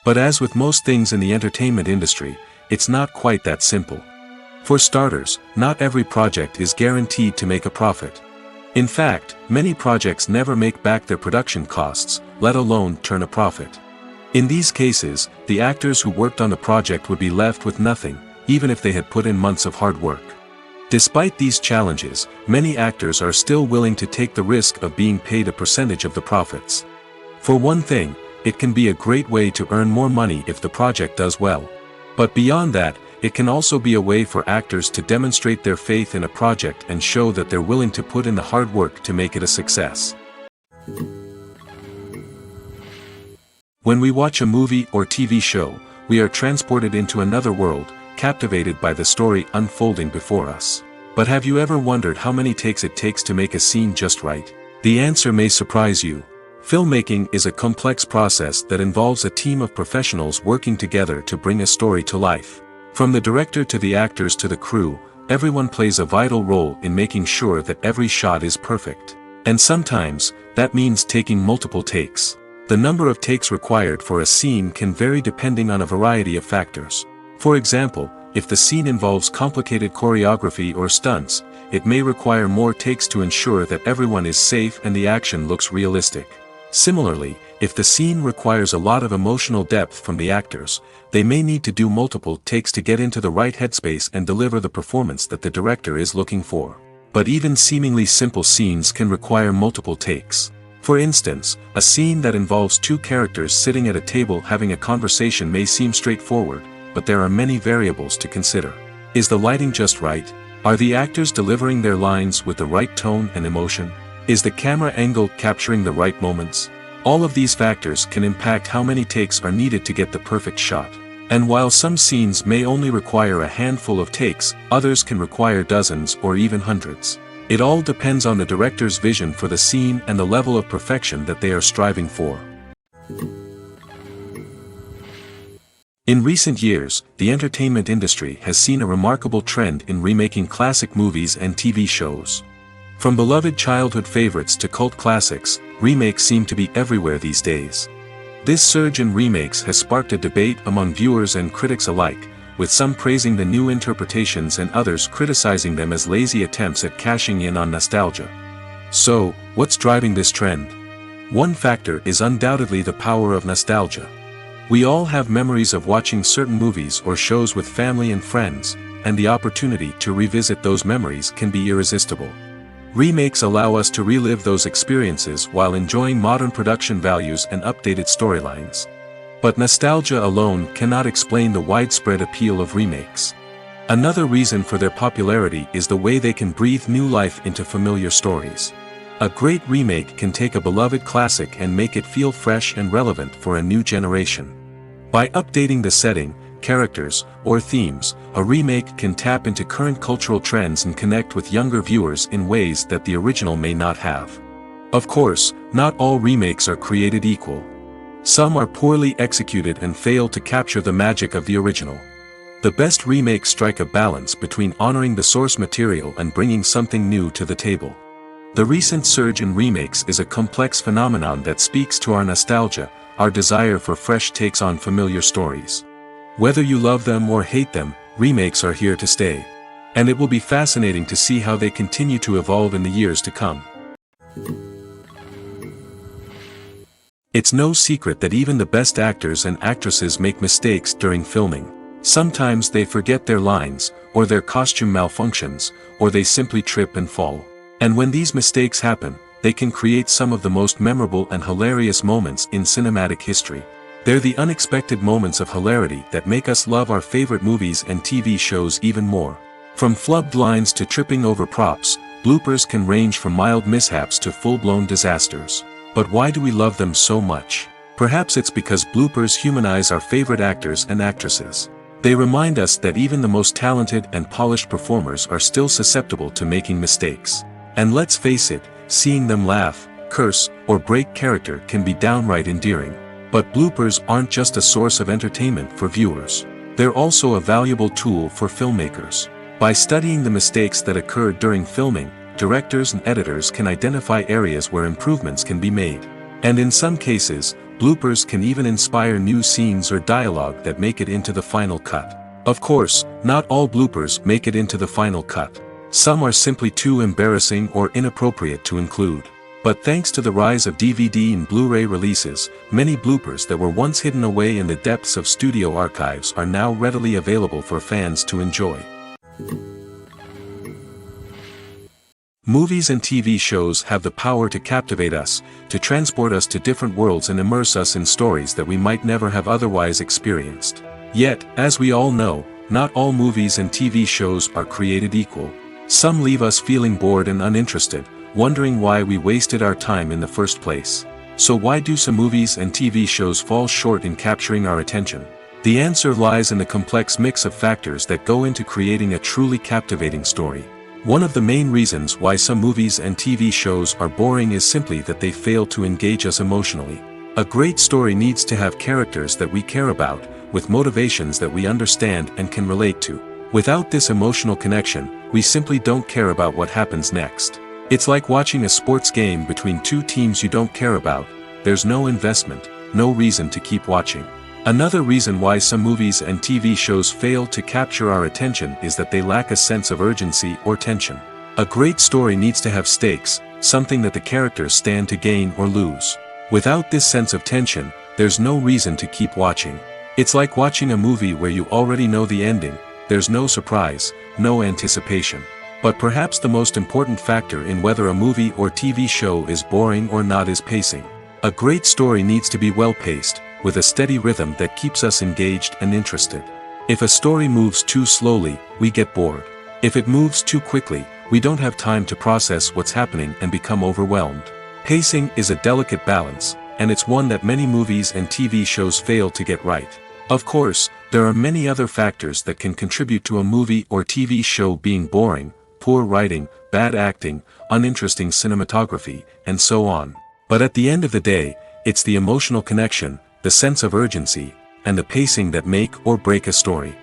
But as with most things in the entertainment industry, it's not quite that simple. For starters, not every project is guaranteed to make a profit. In fact, many projects never make back their production costs, let alone turn a profit. In these cases, the actors who worked on the project would be left with nothing, even if they had put in months of hard work. Despite these challenges, many actors are still willing to take the risk of being paid a percentage of the profits. For one thing, it can be a great way to earn more money if the project does well. But beyond that, it can also be a way for actors to demonstrate their faith in a project and show that they're willing to put in the hard work to make it a success. When we watch a movie or TV show, we are transported into another world, captivated by the story unfolding before us. But have you ever wondered how many takes it takes to make a scene just right? The answer may surprise you. Filmmaking is a complex process that involves a team of professionals working together to bring a story to life. From the director to the actors to the crew, everyone plays a vital role in making sure that every shot is perfect. And sometimes, that means taking multiple takes. The number of takes required for a scene can vary depending on a variety of factors. For example, if the scene involves complicated choreography or stunts, it may require more takes to ensure that everyone is safe and the action looks realistic. Similarly, if the scene requires a lot of emotional depth from the actors, they may need to do multiple takes to get into the right headspace and deliver the performance that the director is looking for. But even seemingly simple scenes can require multiple takes. For instance, a scene that involves two characters sitting at a table having a conversation may seem straightforward, but there are many variables to consider. Is the lighting just right? Are the actors delivering their lines with the right tone and emotion? Is the camera angle capturing the right moments? All of these factors can impact how many takes are needed to get the perfect shot. And while some scenes may only require a handful of takes, others can require dozens or even hundreds. It all depends on the director's vision for the scene and the level of perfection that they are striving for. In recent years, the entertainment industry has seen a remarkable trend in remaking classic movies and TV shows. From beloved childhood favorites to cult classics, remakes seem to be everywhere these days. This surge in remakes has sparked a debate among viewers and critics alike, with some praising the new interpretations and others criticizing them as lazy attempts at cashing in on nostalgia. So, what's driving this trend? One factor is undoubtedly the power of nostalgia. We all have memories of watching certain movies or shows with family and friends, and the opportunity to revisit those memories can be irresistible. Remakes allow us to relive those experiences while enjoying modern production values and updated storylines. But nostalgia alone cannot explain the widespread appeal of remakes. Another reason for their popularity is the way they can breathe new life into familiar stories. A great remake can take a beloved classic and make it feel fresh and relevant for a new generation. By updating the setting, characters, or themes, a remake can tap into current cultural trends and connect with younger viewers in ways that the original may not have. Of course, not all remakes are created equal. Some are poorly executed and fail to capture the magic of the original. The best remakes strike a balance between honoring the source material and bringing something new to the table. The recent surge in remakes is a complex phenomenon that speaks to our nostalgia, our desire for fresh takes on familiar stories. Whether you love them or hate them, remakes are here to stay. And it will be fascinating to see how they continue to evolve in the years to come. It's no secret that even the best actors and actresses make mistakes during filming. Sometimes they forget their lines, or their costume malfunctions, or they simply trip and fall. And when these mistakes happen, they can create some of the most memorable and hilarious moments in cinematic history. They're the unexpected moments of hilarity that make us love our favorite movies and TV shows even more. From flubbed lines to tripping over props, bloopers can range from mild mishaps to full-blown disasters. But why do we love them so much? Perhaps it's because bloopers humanize our favorite actors and actresses. They remind us that even the most talented and polished performers are still susceptible to making mistakes. And let's face it, seeing them laugh, curse, or break character can be downright endearing. But bloopers aren't just a source of entertainment for viewers. They're also a valuable tool for filmmakers. By studying the mistakes that occurred during filming, directors and editors can identify areas where improvements can be made. And in some cases, bloopers can even inspire new scenes or dialogue that make it into the final cut. Of course, not all bloopers make it into the final cut. Some are simply too embarrassing or inappropriate to include. But thanks to the rise of DVD and Blu-ray releases, many bloopers that were once hidden away in the depths of studio archives are now readily available for fans to enjoy. Movies and TV shows have the power to captivate us, to transport us to different worlds and immerse us in stories that we might never have otherwise experienced. Yet, as we all know, not all movies and TV shows are created equal. Some leave us feeling bored and uninterested, wondering why we wasted our time in the first place. So why do some movies and TV shows fall short in capturing our attention? The answer lies in the complex mix of factors that go into creating a truly captivating story. One of the main reasons why some movies and TV shows are boring is simply that they fail to engage us emotionally. A great story needs to have characters that we care about, with motivations that we understand and can relate to. Without this emotional connection, we simply don't care about what happens next. It's like watching a sports game between two teams you don't care about. There's no investment, no reason to keep watching. Another reason why some movies and TV shows fail to capture our attention is that they lack a sense of urgency or tension. A great story needs to have stakes, something that the characters stand to gain or lose. Without this sense of tension, there's no reason to keep watching. It's like watching a movie where you already know the ending. There's no surprise, no anticipation. But perhaps the most important factor in whether a movie or TV show is boring or not is pacing. A great story needs to be well-paced, with a steady rhythm that keeps us engaged and interested. If a story moves too slowly, we get bored. If it moves too quickly, we don't have time to process what's happening and become overwhelmed. Pacing is a delicate balance, and it's one that many movies and TV shows fail to get right. Of course, there are many other factors that can contribute to a movie or TV show being boring: poor writing, bad acting, uninteresting cinematography, and so on. But at the end of the day, it's the emotional connection, the sense of urgency, and the pacing that make or break a story.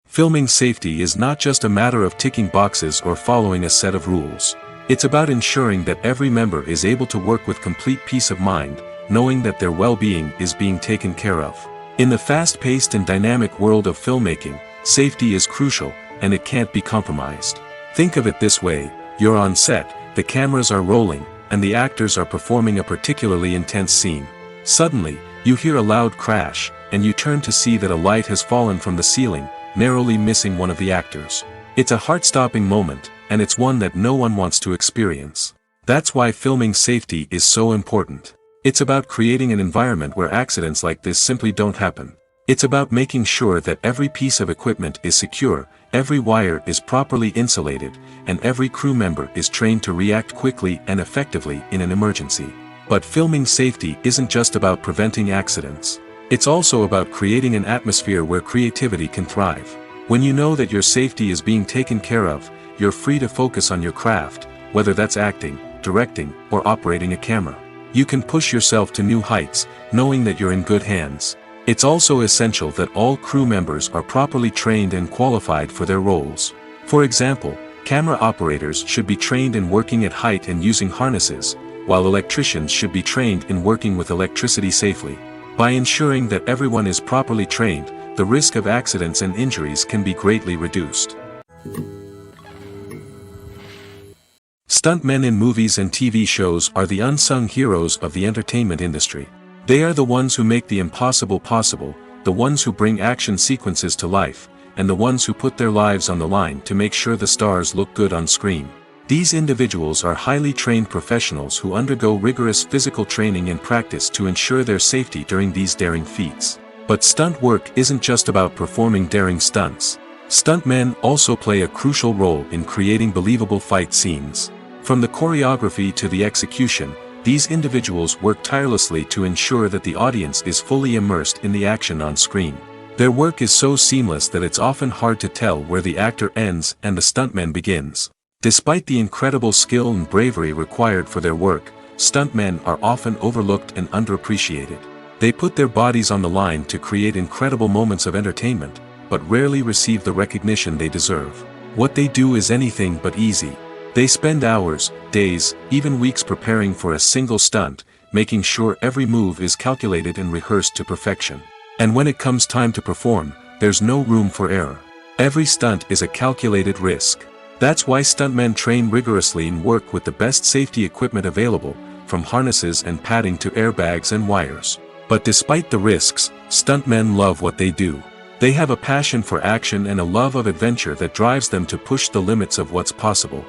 Filming safety is not just a matter of ticking boxes or following a set of rules. It's about ensuring that every member is able to work with complete peace of mind, knowing that their well-being is being taken care of. In the fast-paced and dynamic world of filmmaking, safety is crucial, and it can't be compromised. Think of it this way: you're on set, the cameras are rolling, and the actors are performing a particularly intense scene. Suddenly, you hear a loud crash, and you turn to see that a light has fallen from the ceiling, narrowly missing one of the actors. It's a heart-stopping moment, and it's one that no one wants to experience. That's why filming safety is so important. It's about creating an environment where accidents like this simply don't happen. It's about making sure that every piece of equipment is secure, every wire is properly insulated, and every crew member is trained to react quickly and effectively in an emergency. But filming safety isn't just about preventing accidents. It's also about creating an atmosphere where creativity can thrive. When you know that your safety is being taken care of, you're free to focus on your craft, whether that's acting, directing, or operating a camera. You can push yourself to new heights, knowing that you're in good hands. It's also essential that all crew members are properly trained and qualified for their roles. For example, camera operators should be trained in working at height and using harnesses, while electricians should be trained in working with electricity safely. By ensuring that everyone is properly trained, the risk of accidents and injuries can be greatly reduced. Stuntmen in movies and TV shows are the unsung heroes of the entertainment industry. They are the ones who make the impossible possible, the ones who bring action sequences to life, and the ones who put their lives on the line to make sure the stars look good on screen. These individuals are highly trained professionals who undergo rigorous physical training and practice to ensure their safety during these daring feats. But stunt work isn't just about performing daring stunts. Stuntmen also play a crucial role in creating believable fight scenes. From the choreography to the execution, these individuals work tirelessly to ensure that the audience is fully immersed in the action on screen. Their work is so seamless that it's often hard to tell where the actor ends and the stuntman begins. Despite the incredible skill and bravery required for their work, stuntmen are often overlooked and underappreciated. They put their bodies on the line to create incredible moments of entertainment, but rarely receive the recognition they deserve. What they do is anything but easy. They spend hours, days, even weeks preparing for a single stunt, making sure every move is calculated and rehearsed to perfection. And when it comes time to perform, there's no room for error. Every stunt is a calculated risk. That's why stuntmen train rigorously and work with the best safety equipment available, from harnesses and padding to airbags and wires. But despite the risks, stuntmen love what they do. They have a passion for action and a love of adventure that drives them to push the limits of what's possible.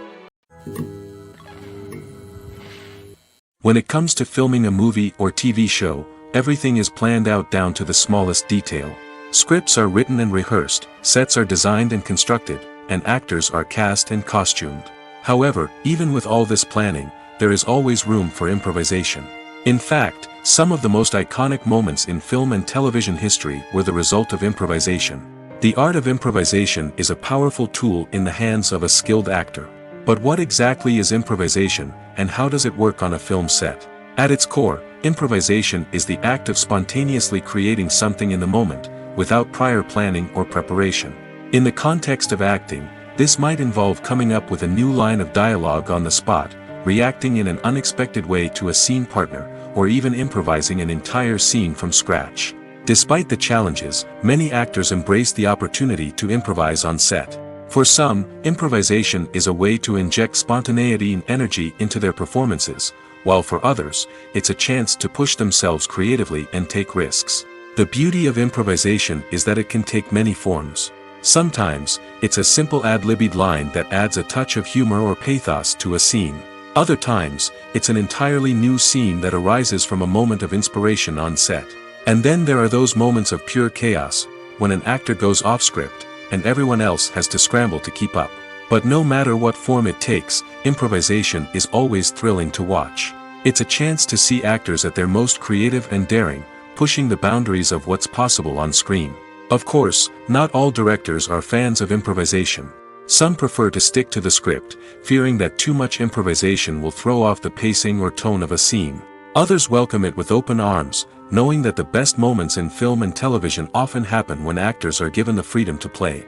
When it comes to filming a movie or TV show, everything is planned out down to the smallest detail. Scripts are written and rehearsed, sets are designed and constructed, and actors are cast and costumed. However, even with all this planning, there is always room for improvisation. In fact, some of the most iconic moments in film and television history were the result of improvisation. The art of improvisation is a powerful tool in the hands of a skilled actor. But what exactly is improvisation, and how does it work on a film set? At its core, improvisation is the act of spontaneously creating something in the moment, without prior planning or preparation. In the context of acting, this might involve coming up with a new line of dialogue on the spot, reacting in an unexpected way to a scene partner, or even improvising an entire scene from scratch. Despite the challenges, many actors embrace the opportunity to improvise on set. For some, improvisation is a way to inject spontaneity and energy into their performances, while for others, it's a chance to push themselves creatively and take risks. The beauty of improvisation is that it can take many forms. Sometimes, it's a simple ad-libbed line that adds a touch of humor or pathos to a scene. Other times, it's an entirely new scene that arises from a moment of inspiration on set. And then there are those moments of pure chaos, when an actor goes off script, and everyone else has to scramble to keep up. But no matter what form it takes, improvisation is always thrilling to watch. It's a chance to see actors at their most creative and daring, pushing the boundaries of what's possible on screen. Of course, not all directors are fans of improvisation. Some prefer to stick to the script, fearing that too much improvisation will throw off the pacing or tone of a scene. Others welcome it with open arms, knowing that the best moments in film and television often happen when actors are given the freedom to play.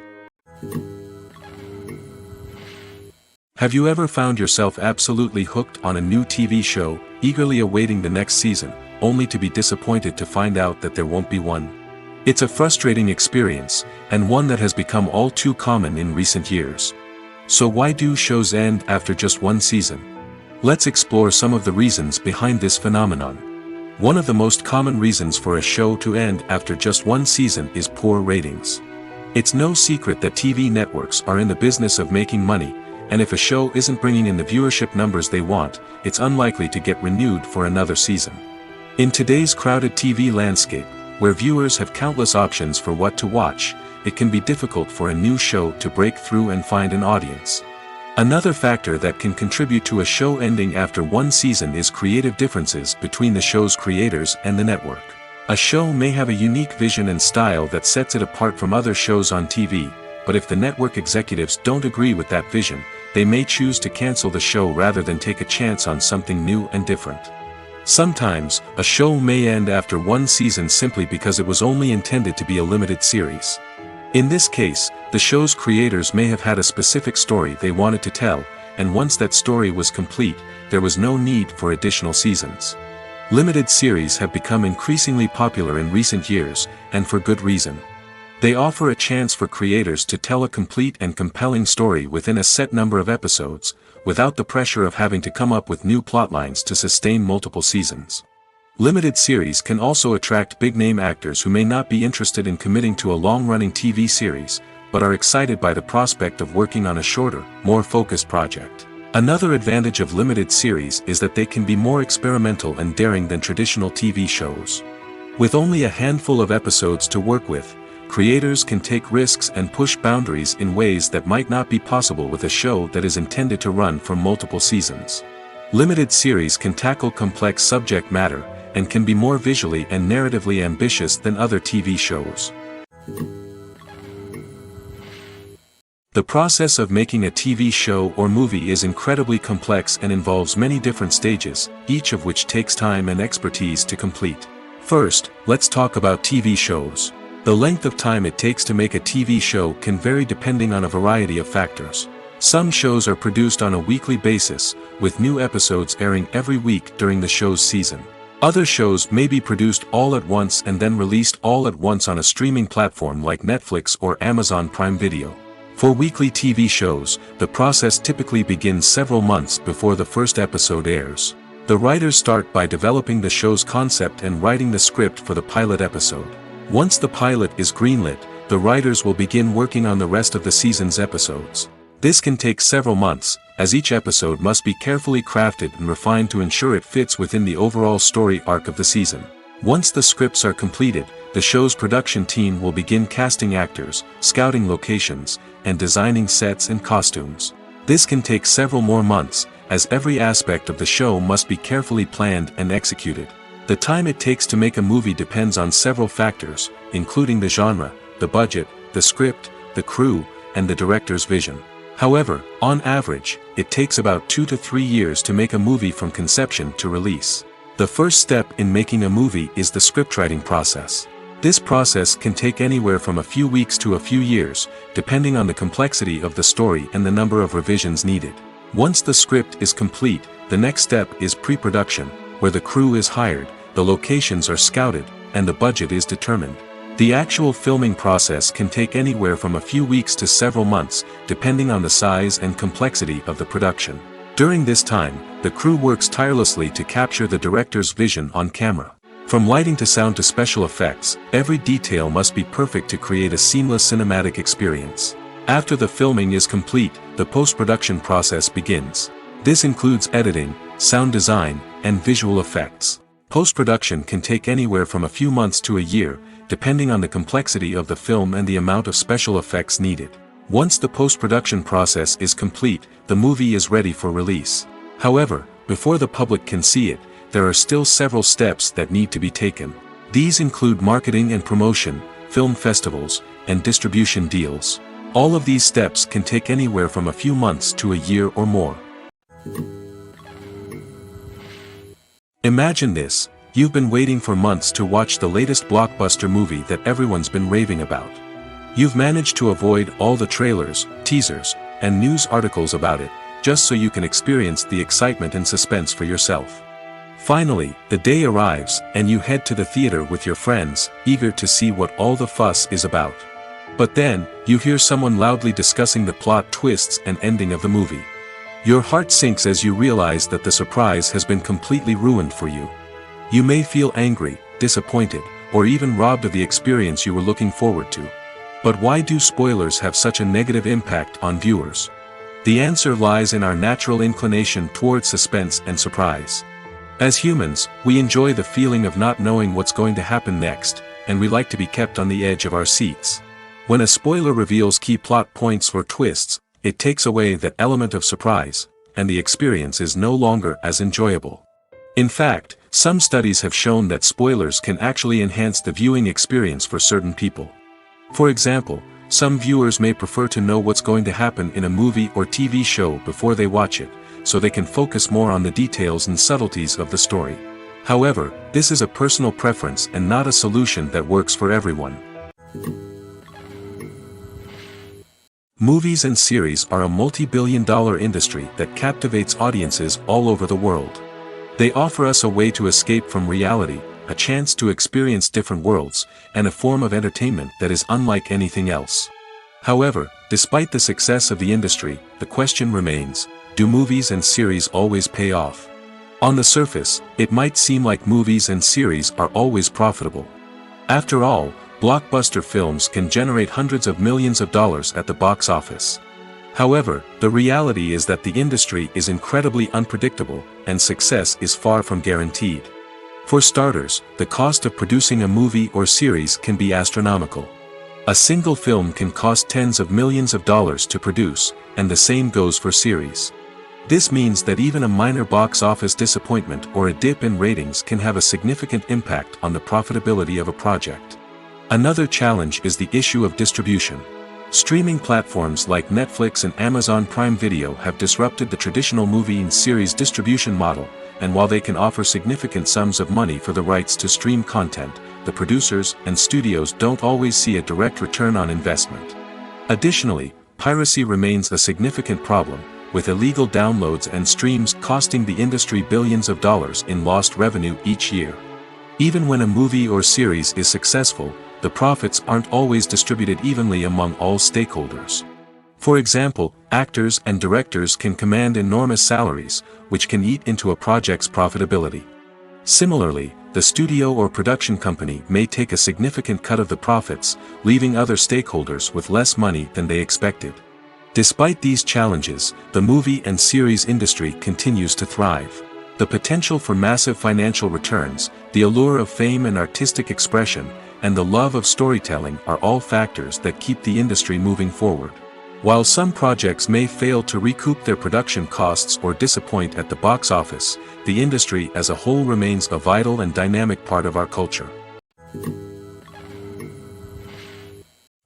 Have you ever found yourself absolutely hooked on a new TV show, eagerly awaiting the next season, only to be disappointed to find out that there won't be one? It's a frustrating experience, and one that has become all too common in recent years. So why do shows end after just one season? Let's explore some of the reasons behind this phenomenon. One of the most common reasons for a show to end after just one season is poor ratings. It's no secret that TV networks are in the business of making money, and if a show isn't bringing in the viewership numbers they want, it's unlikely to get renewed for another season. In today's crowded TV landscape, where viewers have countless options for what to watch, it can be difficult for a new show to break through and find an audience. Another factor that can contribute to a show ending after one season is creative differences between the show's creators and the network. A show may have a unique vision and style that sets it apart from other shows on TV, but if the network executives don't agree with that vision, they may choose to cancel the show rather than take a chance on something new and different. Sometimes, a show may end after one season simply because it was only intended to be a limited series. In this case, the show's creators may have had a specific story they wanted to tell, and once that story was complete, there was no need for additional seasons. Limited series have become increasingly popular in recent years, and for good reason. They offer a chance for creators to tell a complete and compelling story within a set number of episodes, without the pressure of having to come up with new plotlines to sustain multiple seasons. Limited series can also attract big-name actors who may not be interested in committing to a long-running TV series, but are excited by the prospect of working on a shorter, more focused project. Another advantage of limited series is that they can be more experimental and daring than traditional TV shows. With only a handful of episodes to work with, creators can take risks and push boundaries in ways that might not be possible with a show that is intended to run for multiple seasons. Limited series can tackle complex subject matter, and can be more visually and narratively ambitious than other TV shows. The process of making a TV show or movie is incredibly complex and involves many different stages, each of which takes time and expertise to complete. First, let's talk about TV shows. The length of time it takes to make a TV show can vary depending on a variety of factors. Some shows are produced on a weekly basis, with new episodes airing every week during the show's season. Other shows may be produced all at once and then released all at once on a streaming platform like Netflix or Amazon Prime Video. For weekly TV shows, the process typically begins several months before the first episode airs. The writers start by developing the show's concept and writing the script for the pilot episode. Once the pilot is greenlit, the writers will begin working on the rest of the season's episodes. This can take several months, as each episode must be carefully crafted and refined to ensure it fits within the overall story arc of the season. Once the scripts are completed, the show's production team will begin casting actors, scouting locations, and designing sets and costumes. This can take several more months, as every aspect of the show must be carefully planned and executed. The time it takes to make a movie depends on several factors, including the genre, the budget, the script, the crew, and the director's vision. However, on average, it takes about 2 to 3 years to make a movie from conception to release. The first step in making a movie is the scriptwriting process. This process can take anywhere from a few weeks to a few years, depending on the complexity of the story and the number of revisions needed. Once the script is complete, the next step is pre-production, where the crew is hired, the locations are scouted, and the budget is determined. The actual filming process can take anywhere from a few weeks to several months, depending on the size and complexity of the production. During this time, the crew works tirelessly to capture the director's vision on camera. From lighting to sound to special effects, every detail must be perfect to create a seamless cinematic experience. After the filming is complete, the post-production process begins. This includes editing, sound design, and visual effects. Post-production can take anywhere from a few months to a year, depending on the complexity of the film and the amount of special effects needed. Once the post-production process is complete, the movie is ready for release. However, before the public can see it, there are still several steps that need to be taken. These include marketing and promotion, film festivals, and distribution deals. All of these steps can take anywhere from a few months to a year or more. Imagine this: you've been waiting for months to watch the latest blockbuster movie that everyone's been raving about. You've managed to avoid all the trailers, teasers, and news articles about it, just so you can experience the excitement and suspense for yourself. Finally, the day arrives, and you head to the theater with your friends, eager to see what all the fuss is about. But then, you hear someone loudly discussing the plot twists and ending of the movie. Your heart sinks as you realize that the surprise has been completely ruined for you. You may feel angry, disappointed, or even robbed of the experience you were looking forward to. But why do spoilers have such a negative impact on viewers? The answer lies in our natural inclination toward suspense and surprise. As humans, we enjoy the feeling of not knowing what's going to happen next, and we like to be kept on the edge of our seats. When a spoiler reveals key plot points or twists, it takes away that element of surprise, and the experience is no longer as enjoyable. In fact, some studies have shown that spoilers can actually enhance the viewing experience for certain people. For example, some viewers may prefer to know what's going to happen in a movie or TV show before they watch it, so they can focus more on the details and subtleties of the story. However, this is a personal preference and not a solution that works for everyone. Movies and series are a multi-billion-dollar industry that captivates audiences all over the world. They offer us a way to escape from reality, a chance to experience different worlds, and a form of entertainment that is unlike anything else. However, despite the success of the industry, the question remains: do movies and series always pay off? On the surface, it might seem like movies and series are always profitable. After all, blockbuster films can generate hundreds of millions of dollars at the box office. However, the reality is that the industry is incredibly unpredictable, and success is far from guaranteed. For starters, the cost of producing a movie or series can be astronomical. A single film can cost tens of millions of dollars to produce, and the same goes for series. This means that even a minor box office disappointment or a dip in ratings can have a significant impact on the profitability of a project. Another challenge is the issue of distribution. Streaming platforms like Netflix and Amazon Prime Video have disrupted the traditional movie and series distribution model, and while they can offer significant sums of money for the rights to stream content, the producers and studios don't always see a direct return on investment. Additionally, piracy remains a significant problem, with illegal downloads and streams costing the industry billions of dollars in lost revenue each year. Even when a movie or series is successful, the profits aren't always distributed evenly among all stakeholders. For example, actors and directors can command enormous salaries, which can eat into a project's profitability. Similarly, the studio or production company may take a significant cut of the profits, leaving other stakeholders with less money than they expected. Despite these challenges, the movie and series industry continues to thrive. The potential for massive financial returns, the allure of fame and artistic expression, and the love of storytelling are all factors that keep the industry moving forward. While some projects may fail to recoup their production costs or disappoint at the box office, the industry as a whole remains a vital and dynamic part of our culture.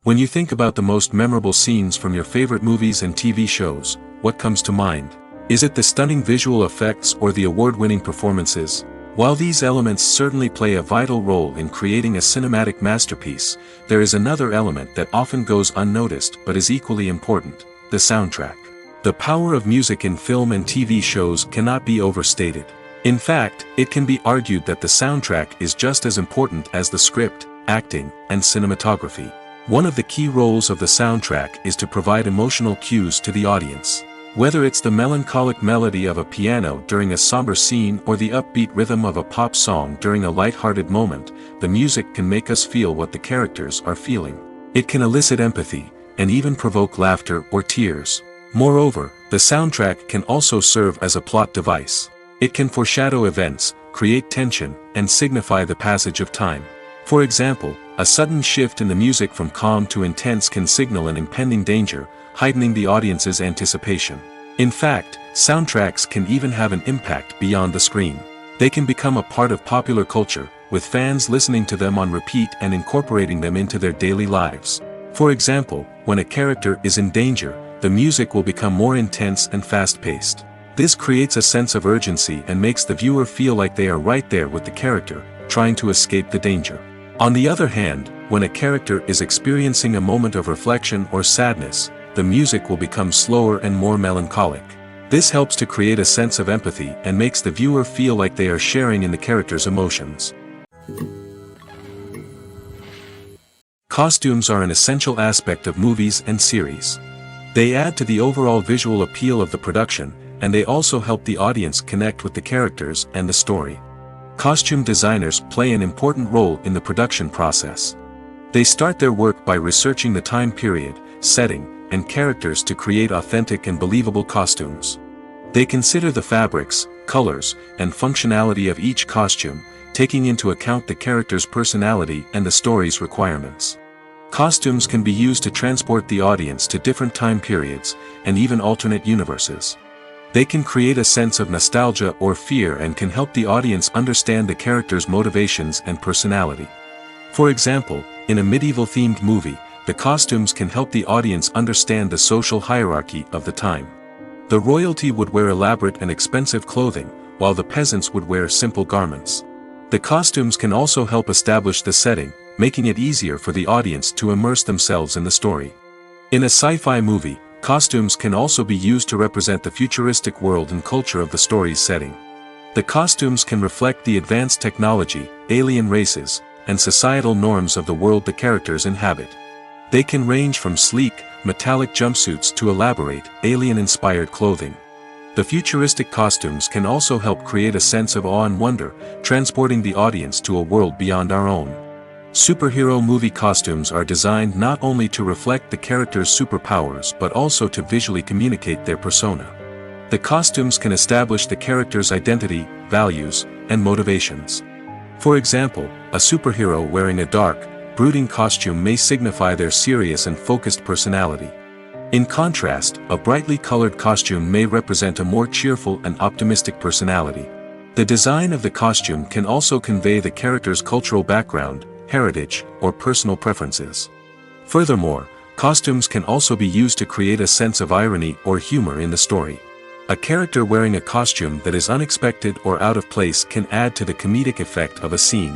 When you think about the most memorable scenes from your favorite movies and TV shows, what comes to mind? Is it the stunning visual effects or the award-winning performances? While these elements certainly play a vital role in creating a cinematic masterpiece, there is another element that often goes unnoticed but is equally important: the soundtrack. The power of music in film and TV shows cannot be overstated. In fact, it can be argued that the soundtrack is just as important as the script, acting, and cinematography. One of the key roles of the soundtrack is to provide emotional cues to the audience. Whether it's the melancholic melody of a piano during a somber scene or the upbeat rhythm of a pop song during a light-hearted moment, the music can make us feel what the characters are feeling. It can elicit empathy, and even provoke laughter or tears. Moreover, the soundtrack can also serve as a plot device. It can foreshadow events, create tension, and signify the passage of time. For example, A sudden shift in the music from calm to intense can signal an impending danger, heightening the audience's anticipation. In fact, soundtracks can even have an impact beyond the screen. They can become a part of popular culture, with fans listening to them on repeat and incorporating them into their daily lives. For example, when a character is in danger, the music will become more intense and fast-paced. This creates a sense of urgency and makes the viewer feel like they are right there with the character, trying to escape the danger. On the other hand, when a character is experiencing a moment of reflection or sadness, the music will become slower and more melancholic. This helps to create a sense of empathy and makes the viewer feel like they are sharing in the character's emotions. Costumes are an essential aspect of movies and series. They add to the overall visual appeal of the production, and they also help the audience connect with the characters and the story. Costume designers play an important role in the production process. They start their work by researching the time period, setting, and characters to create authentic and believable costumes. They consider the fabrics, colors, and functionality of each costume, taking into account the character's personality and the story's requirements. Costumes can be used to transport the audience to different time periods, and even alternate universes. They can create a sense of nostalgia or fear and can help the audience understand the character's motivations and personality. For example, in a medieval-themed movie, the costumes can help the audience understand the social hierarchy of the time. The royalty would wear elaborate and expensive clothing, while the peasants would wear simple garments. The costumes can also help establish the setting, making it easier for the audience to immerse themselves in the story. In a sci-fi movie, costumes can also be used to represent the futuristic world and culture of the story's setting. The costumes can reflect the advanced technology, alien races, and societal norms of the world the characters inhabit. They can range from sleek, metallic jumpsuits to elaborate, alien-inspired clothing. The futuristic costumes can also help create a sense of awe and wonder, transporting the audience to a world beyond our own. Superhero movie costumes are designed not only to reflect the character's superpowers but also to visually communicate their persona. The costumes can establish the character's identity, values, and motivations. For example, a superhero wearing a dark, brooding costume may signify their serious and focused personality. In contrast, a brightly colored costume may represent a more cheerful and optimistic personality. The design of the costume can also convey the character's cultural background, heritage, or personal preferences. Furthermore, costumes can also be used to create a sense of irony or humor in the story. A character wearing a costume that is unexpected or out of place can add to the comedic effect of a scene.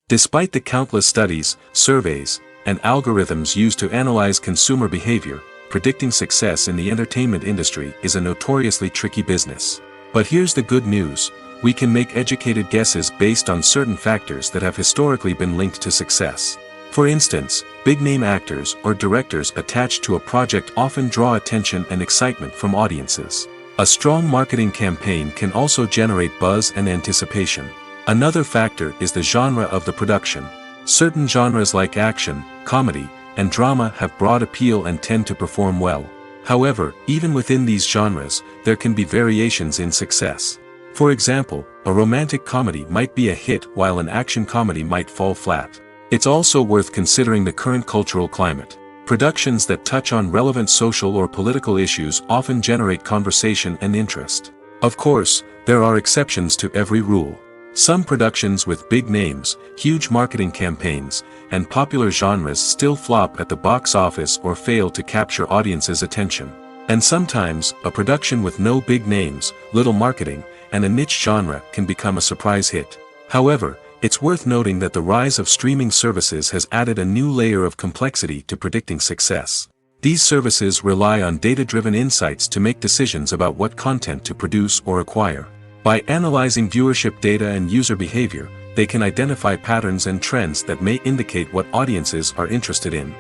Despite the countless studies, surveys, and algorithms used to analyze consumer behavior, predicting success in the entertainment industry is a notoriously tricky business. But here's the good news: we can make educated guesses based on certain factors that have historically been linked to success. For instance, big-name actors or directors attached to a project often draw attention and excitement from audiences. A strong marketing campaign can also generate buzz and anticipation. Another factor is the genre of the production. Certain genres like action, comedy, and drama have broad appeal and tend to perform well. However, even within these genres, there can be variations in success. For example, a romantic comedy might be a hit while an action comedy might fall flat. It's also worth considering the current cultural climate. Productions that touch on relevant social or political issues often generate conversation and interest. Of course, there are exceptions to every rule. Some productions with big names, huge marketing campaigns, and popular genres still flop at the box office or fail to capture audiences' attention. And sometimes, a production with no big names, little marketing, and a niche genre can become a surprise hit. However, it's worth noting that the rise of streaming services has added a new layer of complexity to predicting success. These services rely on data-driven insights to make decisions about what content to produce or acquire. By analyzing viewership data and user behavior, they can identify patterns and trends that may indicate what audiences are interested in.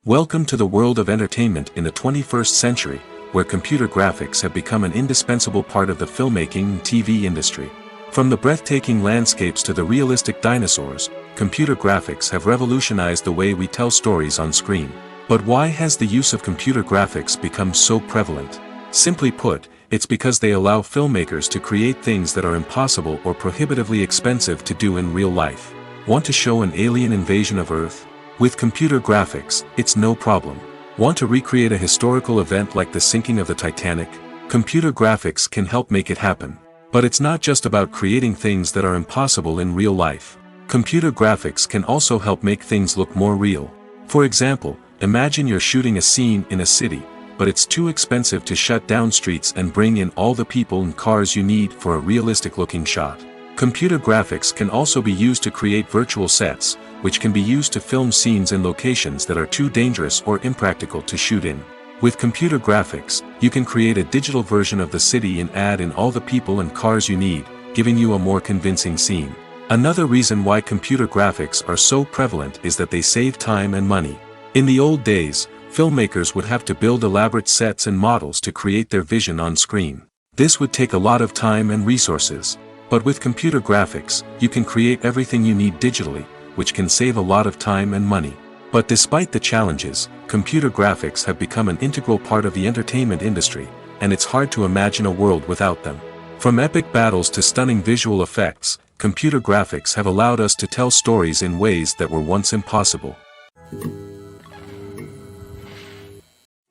Welcome to the world of entertainment in the 21st century, where computer graphics have become an indispensable part of the filmmaking and TV industry. From the breathtaking landscapes to the realistic dinosaurs, computer graphics have revolutionized the way we tell stories on screen. But why has the use of computer graphics become so prevalent? Simply put, it's because they allow filmmakers to create things that are impossible or prohibitively expensive to do in real life. Want to show an alien invasion of Earth? With computer graphics, it's no problem. Want to recreate a historical event like the sinking of the Titanic? Computer graphics can help make it happen. But it's not just about creating things that are impossible in real life. Computer graphics can also help make things look more real. For example, imagine you're shooting a scene in a city, but it's too expensive to shut down streets and bring in all the people and cars you need for a realistic-looking shot. Computer graphics can also be used to create virtual sets, which can be used to film scenes in locations that are too dangerous or impractical to shoot in. With computer graphics, you can create a digital version of the city and add in all the people and cars you need, giving you a more convincing scene. Another reason why computer graphics are so prevalent is that they save time and money. In the old days, filmmakers would have to build elaborate sets and models to create their vision on screen. This would take a lot of time and resources. But with computer graphics, you can create everything you need digitally, which can save a lot of time and money. But despite the challenges, computer graphics have become an integral part of the entertainment industry, and it's hard to imagine a world without them. From epic battles to stunning visual effects, computer graphics have allowed us to tell stories in ways that were once impossible.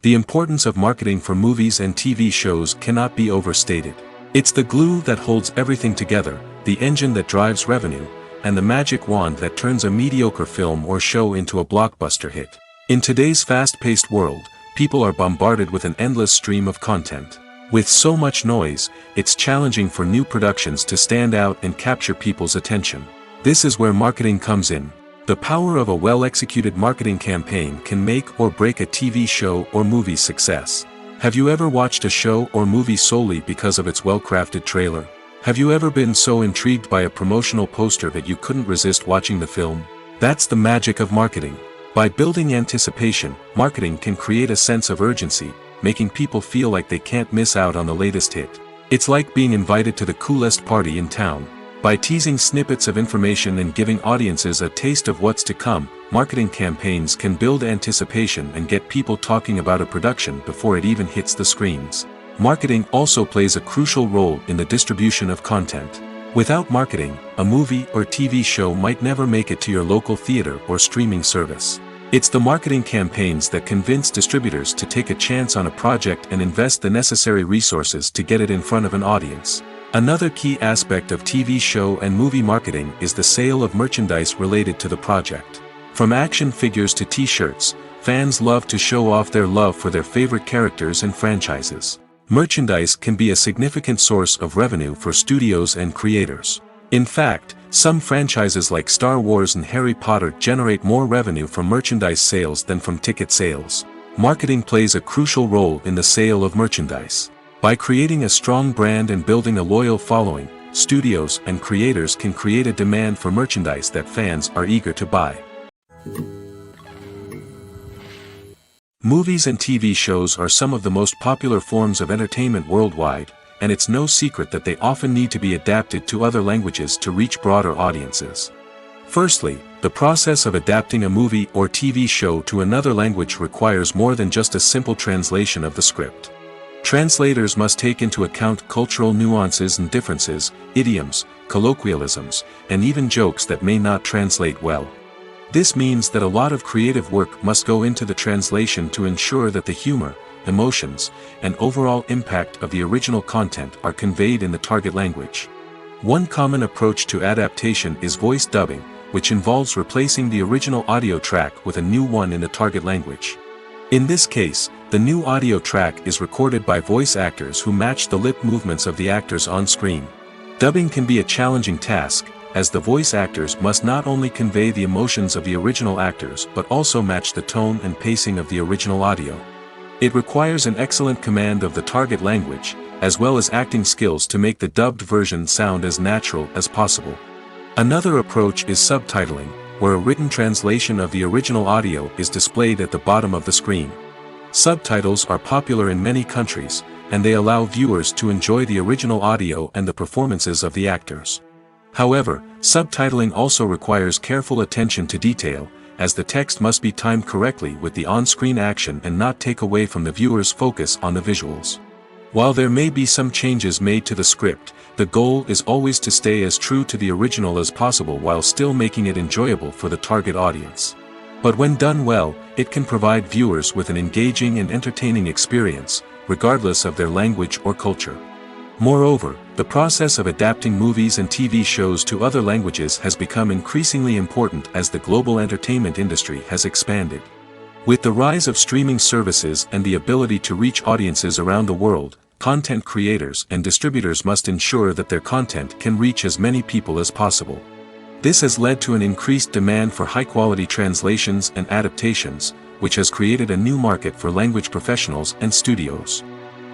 The importance of marketing for movies and TV shows cannot be overstated. It's the glue that holds everything together, the engine that drives revenue, and the magic wand that turns a mediocre film or show into a blockbuster hit. In today's fast-paced world, people are bombarded with an endless stream of content. With so much noise, it's challenging for new productions to stand out and capture people's attention. This is where marketing comes in. The power of a well-executed marketing campaign can make or break a TV show or movie's success. Have you ever watched a show or movie solely because of its well-crafted trailer? Have you ever been so intrigued by a promotional poster that you couldn't resist watching the film? That's the magic of marketing. By building anticipation, marketing can create a sense of urgency, making people feel like they can't miss out on the latest hit. It's like being invited to the coolest party in town. By teasing snippets of information and giving audiences a taste of what's to come, marketing campaigns can build anticipation and get people talking about a production before it even hits the screens. Marketing also plays a crucial role in the distribution of content. Without marketing, a movie or TV show might never make it to your local theater or streaming service. It's the marketing campaigns that convince distributors to take a chance on a project and invest the necessary resources to get it in front of an audience. Another key aspect of TV show and movie marketing is the sale of merchandise related to the project. From action figures to t-shirts, fans love to show off their love for their favorite characters and franchises. Merchandise can be a significant source of revenue for studios and creators. In fact, some franchises like Star Wars and Harry Potter generate more revenue from merchandise sales than from ticket sales. Marketing plays a crucial role in the sale of merchandise. By creating a strong brand and building a loyal following, studios and creators can create a demand for merchandise that fans are eager to buy. Movies and TV shows are some of the most popular forms of entertainment worldwide, and it's no secret that they often need to be adapted to other languages to reach broader audiences. Firstly, the process of adapting a movie or TV show to another language requires more than just a simple translation of the script. Translators must take into account cultural nuances and differences, idioms, colloquialisms, and even jokes that may not translate well. This means that a lot of creative work must go into the translation to ensure that the humor, emotions, and overall impact of the original content are conveyed in the target language. One common approach to adaptation is voice dubbing, which involves replacing the original audio track with a new one in the target language. In this case, the new audio track is recorded by voice actors who match the lip movements of the actors on screen. Dubbing can be a challenging task, as the voice actors must not only convey the emotions of the original actors but also match the tone and pacing of the original audio. It requires an excellent command of the target language, as well as acting skills to make the dubbed version sound as natural as possible. Another approach is subtitling, where a written translation of the original audio is displayed at the bottom of the screen. Subtitles are popular in many countries, and they allow viewers to enjoy the original audio and the performances of the actors. However, subtitling also requires careful attention to detail, as the text must be timed correctly with the on-screen action and not take away from the viewer's focus on the visuals. While there may be some changes made to the script, the goal is always to stay as true to the original as possible while still making it enjoyable for the target audience. But when done well, it can provide viewers with an engaging and entertaining experience, regardless of their language or culture. Moreover, the process of adapting movies and TV shows to other languages has become increasingly important as the global entertainment industry has expanded. With the rise of streaming services and the ability to reach audiences around the world, content creators and distributors must ensure that their content can reach as many people as possible. This has led to an increased demand for high-quality translations and adaptations, which has created a new market for language professionals and studios.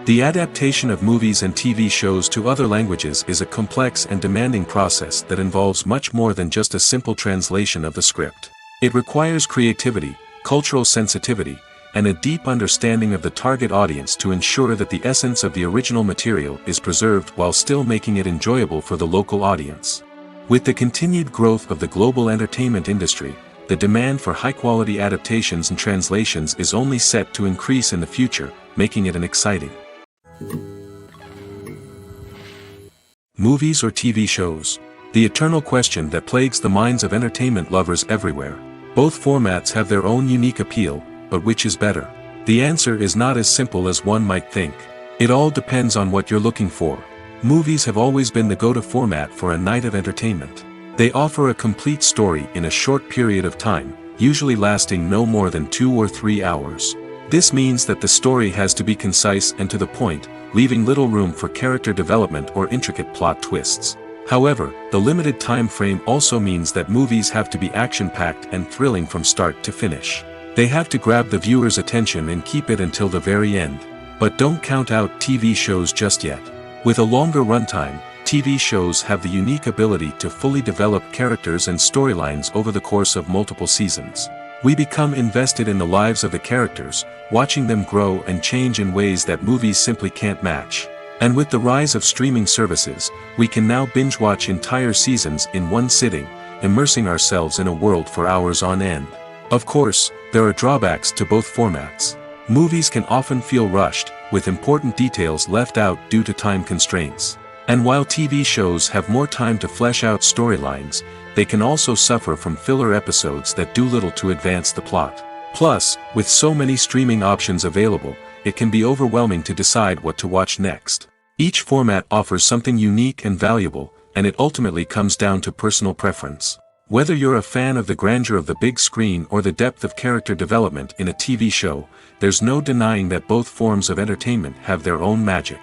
The adaptation of movies and TV shows to other languages is a complex and demanding process that involves much more than just a simple translation of the script. It requires creativity, cultural sensitivity, and a deep understanding of the target audience to ensure that the essence of the original material is preserved while still making it enjoyable for the local audience. With the continued growth of the global entertainment industry, the demand for high-quality adaptations and translations is only set to increase in the future, making it an exciting. Movies or TV shows? The eternal question that plagues the minds of entertainment lovers everywhere. Both formats have their own unique appeal, but which is better? The answer is not as simple as one might think. It all depends on what you're looking for. Movies have always been the go-to format for a night of entertainment. They offer a complete story in a short period of time, usually lasting no more than 2 or 3 hours. This means that the story has to be concise and to the point, leaving little room for character development or intricate plot twists. However, the limited time frame also means that movies have to be action-packed and thrilling from start to finish. They have to grab the viewer's attention and keep it until the very end. But don't count out TV shows just yet. With a longer runtime, TV shows have the unique ability to fully develop characters and storylines over the course of multiple seasons. We become invested in the lives of the characters, watching them grow and change in ways that movies simply can't match. And with the rise of streaming services, we can now binge-watch entire seasons in one sitting, immersing ourselves in a world for hours on end. Of course, there are drawbacks to both formats. Movies can often feel rushed, with important details left out due to time constraints. And while TV shows have more time to flesh out storylines, they can also suffer from filler episodes that do little to advance the plot. Plus, with so many streaming options available, it can be overwhelming to decide what to watch next. Each format offers something unique and valuable, and it ultimately comes down to personal preference. Whether you're a fan of the grandeur of the big screen or the depth of character development in a TV show, there's no denying that both forms of entertainment have their own magic.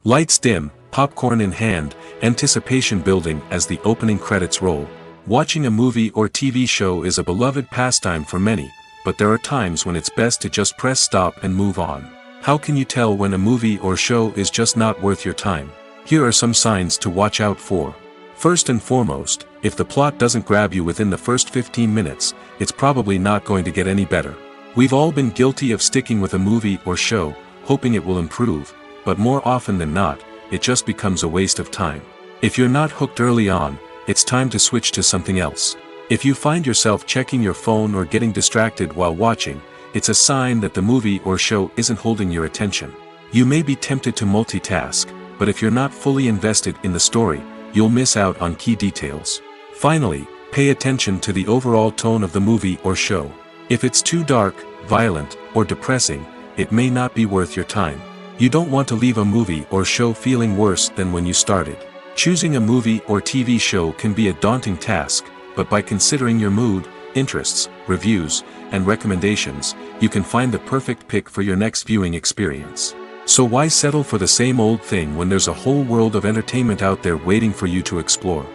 Lights dim, popcorn in hand, anticipation building as the opening credits roll. Watching a movie or TV show is a beloved pastime for many, but there are times when it's best to just press stop and move on. How can you tell when a movie or show is just not worth your time? Here are some signs to watch out for. First and foremost, if the plot doesn't grab you within the first 15 minutes, it's probably not going to get any better. We've all been guilty of sticking with a movie or show, hoping it will improve, but more often than not, it just becomes a waste of time. If you're not hooked early on, it's time to switch to something else. If you find yourself checking your phone or getting distracted while watching, it's a sign that the movie or show isn't holding your attention. You may be tempted to multitask, but if you're not fully invested in the story, you'll miss out on key details. Finally, pay attention to the overall tone of the movie or show. If it's too dark, violent, or depressing, it may not be worth your time. You don't want to leave a movie or show feeling worse than when you started. Choosing a movie or TV show can be a daunting task, but by considering your mood, interests, reviews, and recommendations, you can find the perfect pick for your next viewing experience. So why settle for the same old thing when there's a whole world of entertainment out there waiting for you to explore?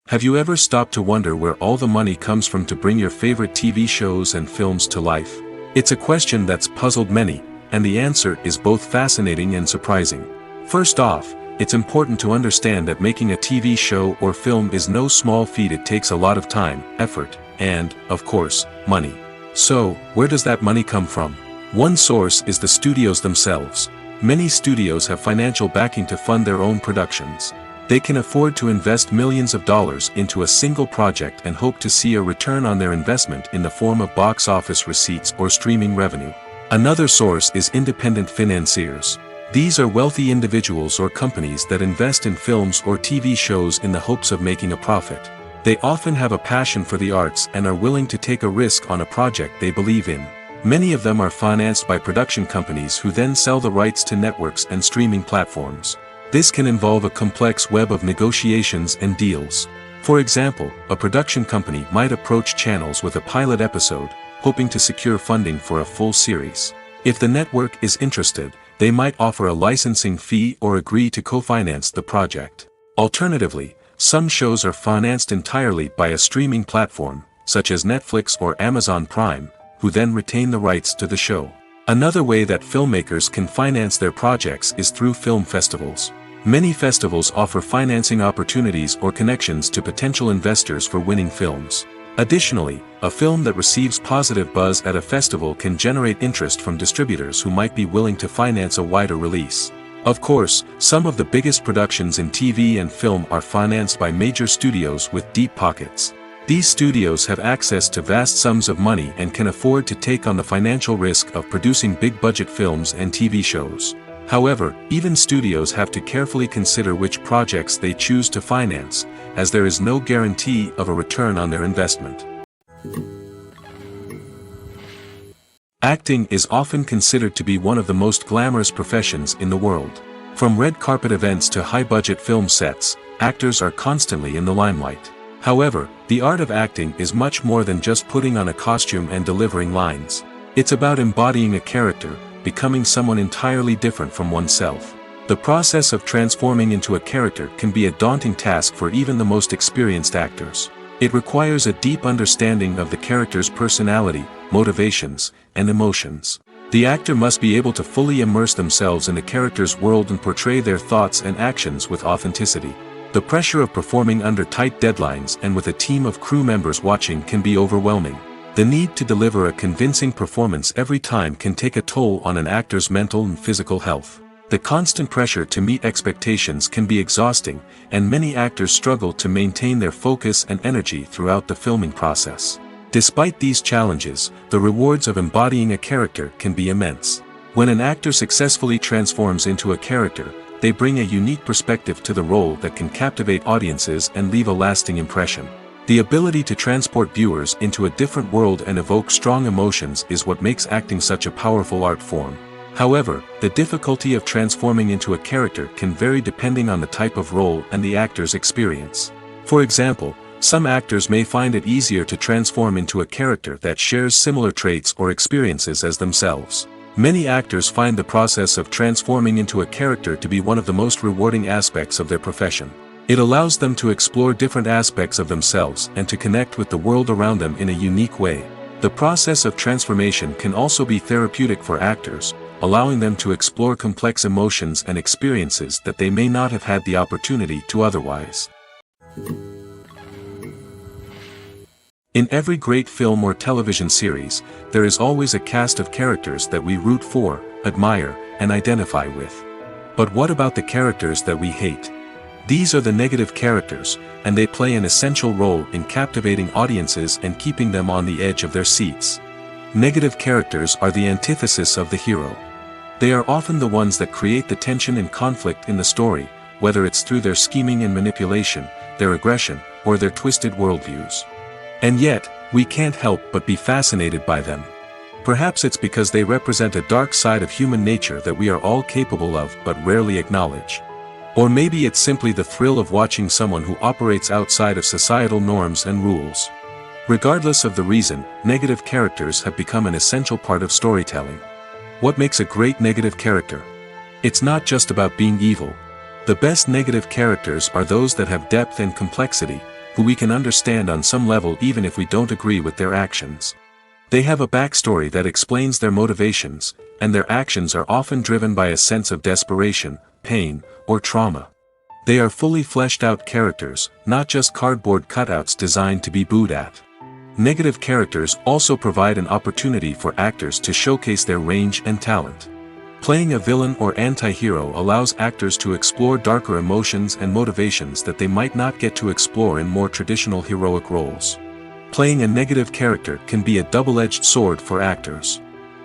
Have you ever stopped to wonder where all the money comes from to bring your favorite TV shows and films to life? It's a question that's puzzled many, and the answer is both fascinating and surprising. First off, it's important to understand that making a TV show or film is no small feat. It takes a lot of time, effort, and, of course, money. So, where does that money come from? One source is the studios themselves. Many studios have financial backing to fund their own productions. They can afford to invest millions of dollars into a single project and hope to see a return on their investment in the form of box office receipts or streaming revenue. Another source is independent financiers. These are wealthy individuals or companies that invest in films or TV shows in the hopes of making a profit. They often have a passion for the arts and are willing to take a risk on a project they believe in. Many of them are financed by production companies who then sell the rights to networks and streaming platforms. This can involve a complex web of negotiations and deals. For example, a production company might approach channels with a pilot episode, hoping to secure funding for a full series. If the network is interested, they might offer a licensing fee or agree to co-finance the project. Alternatively, some shows are financed entirely by a streaming platform, such as Netflix or Amazon Prime, who then retain the rights to the show. Another way that filmmakers can finance their projects is through film festivals. Many festivals offer financing opportunities or connections to potential investors for winning films. Additionally, a film that receives positive buzz at a festival can generate interest from distributors who might be willing to finance a wider release. Of course, some of the biggest productions in TV and film are financed by major studios with deep pockets. These studios have access to vast sums of money and can afford to take on the financial risk of producing big-budget films and TV shows. However, even studios have to carefully consider which projects they choose to finance, as there is no guarantee of a return on their investment. Acting is often considered to be one of the most glamorous professions in the world. From red carpet events to high-budget film sets, actors are constantly in the limelight. However, the art of acting is much more than just putting on a costume and delivering lines. It's about embodying a character, becoming someone entirely different from oneself. The process of transforming into a character can be a daunting task for even the most experienced actors. It requires a deep understanding of the character's personality, motivations, and emotions. The actor must be able to fully immerse themselves in the character's world and portray their thoughts and actions with authenticity. The pressure of performing under tight deadlines and with a team of crew members watching can be overwhelming. The need to deliver a convincing performance every time can take a toll on an actor's mental and physical health. The constant pressure to meet expectations can be exhausting, and many actors struggle to maintain their focus and energy throughout the filming process. Despite these challenges, the rewards of embodying a character can be immense. When an actor successfully transforms into a character, they bring a unique perspective to the role that can captivate audiences and leave a lasting impression. The ability to transport viewers into a different world and evoke strong emotions is what makes acting such a powerful art form. However, the difficulty of transforming into a character can vary depending on the type of role and the actor's experience. For example, some actors may find it easier to transform into a character that shares similar traits or experiences as themselves. Many actors find the process of transforming into a character to be one of the most rewarding aspects of their profession. It allows them to explore different aspects of themselves and to connect with the world around them in a unique way. The process of transformation can also be therapeutic for actors, allowing them to explore complex emotions and experiences that they may not have had the opportunity to otherwise. In every great film or television series, there is always a cast of characters that we root for, admire, and identify with. But what about the characters that we hate? These are the negative characters, and they play an essential role in captivating audiences and keeping them on the edge of their seats. Negative characters are the antithesis of the hero. They are often the ones that create the tension and conflict in the story, whether it's through their scheming and manipulation, their aggression, or their twisted worldviews. And yet, we can't help but be fascinated by them. Perhaps it's because they represent a dark side of human nature that we are all capable of but rarely acknowledge. Or maybe it's simply the thrill of watching someone who operates outside of societal norms and rules. Regardless of the reason, negative characters have become an essential part of storytelling. What makes a great negative character? It's not just about being evil. The best negative characters are those that have depth and complexity, who we can understand on some level even if we don't agree with their actions. They have a backstory that explains their motivations, and their actions are often driven by a sense of desperation, pain, or trauma. They are fully fleshed out characters, not just cardboard cutouts designed to be booed at. Negative characters also provide an opportunity for actors to showcase their range and talent. Playing a villain or anti-hero allows actors to explore darker emotions and motivations that they might not get to explore in more traditional heroic roles. Playing a negative character can be a double-edged sword for actors.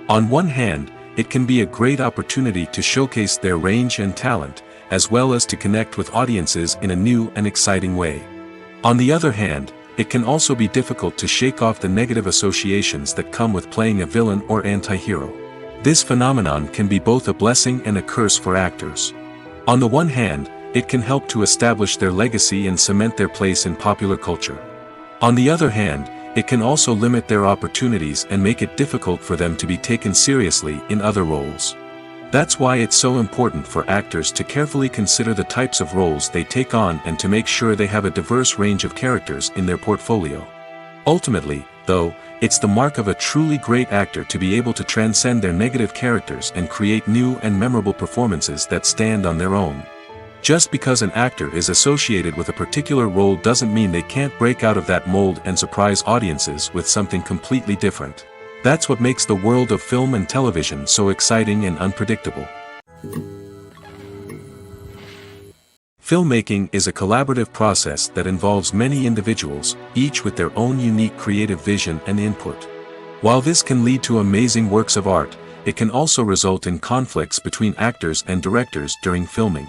On one hand, it can be a great opportunity to showcase their range and talent, as well as to connect with audiences in a new and exciting way. On the other hand, it can also be difficult to shake off the negative associations that come with playing a villain or anti-hero. This phenomenon can be both a blessing and a curse for actors. On the one hand, it can help to establish their legacy and cement their place in popular culture. On the other hand, it can also limit their opportunities and make it difficult for them to be taken seriously in other roles. That's why it's so important for actors to carefully consider the types of roles they take on and to make sure they have a diverse range of characters in their portfolio. Ultimately, though, it's the mark of a truly great actor to be able to transcend their negative characters and create new and memorable performances that stand on their own. Just because an actor is associated with a particular role doesn't mean they can't break out of that mold and surprise audiences with something completely different. That's what makes the world of film and television so exciting and unpredictable. Filmmaking is a collaborative process that involves many individuals, each with their own unique creative vision and input. While this can lead to amazing works of art, it can also result in conflicts between actors and directors during filming.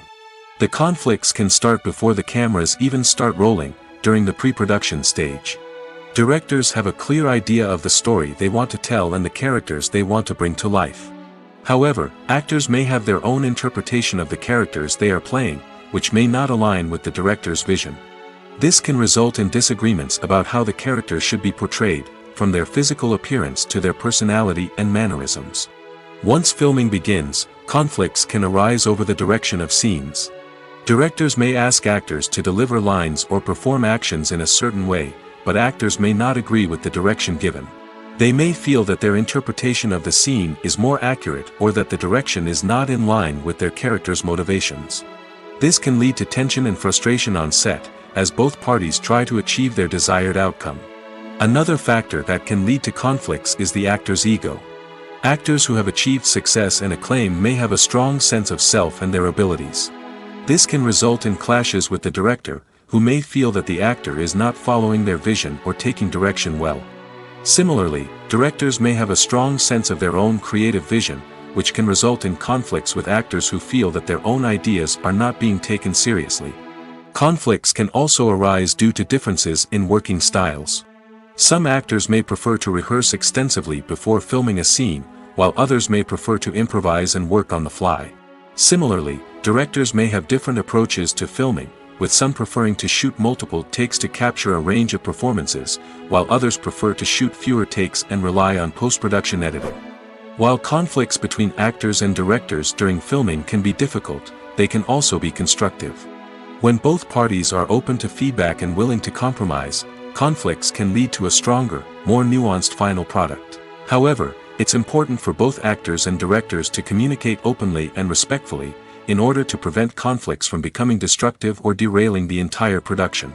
The conflicts can start before the cameras even start rolling, during the pre-production stage. Directors have a clear idea of the story they want to tell and the characters they want to bring to life. However, actors may have their own interpretation of the characters they are playing, which may not align with the director's vision. This can result in disagreements about how the characters should be portrayed, from their physical appearance to their personality and mannerisms. Once filming begins, conflicts can arise over the direction of scenes. Directors may ask actors to deliver lines or perform actions in a certain way, but actors may not agree with the direction given. They may feel that their interpretation of the scene is more accurate or that the direction is not in line with their character's motivations. This can lead to tension and frustration on set, as both parties try to achieve their desired outcome. Another factor that can lead to conflicts is the actor's ego. Actors who have achieved success and acclaim may have a strong sense of self and their abilities. This can result in clashes with the director, who may feel that the actor is not following their vision or taking direction well. Similarly, directors may have a strong sense of their own creative vision, which can result in conflicts with actors who feel that their own ideas are not being taken seriously. Conflicts can also arise due to differences in working styles. Some actors may prefer to rehearse extensively before filming a scene, while others may prefer to improvise and work on the fly. Similarly, directors may have different approaches to filming, with some preferring to shoot multiple takes to capture a range of performances, while others prefer to shoot fewer takes and rely on post-production editing. While conflicts between actors and directors during filming can be difficult, they can also be constructive. When both parties are open to feedback and willing to compromise, conflicts can lead to a stronger, more nuanced final product. However, it's important for both actors and directors to communicate openly and respectfully, in order to prevent conflicts from becoming destructive or derailing the entire production.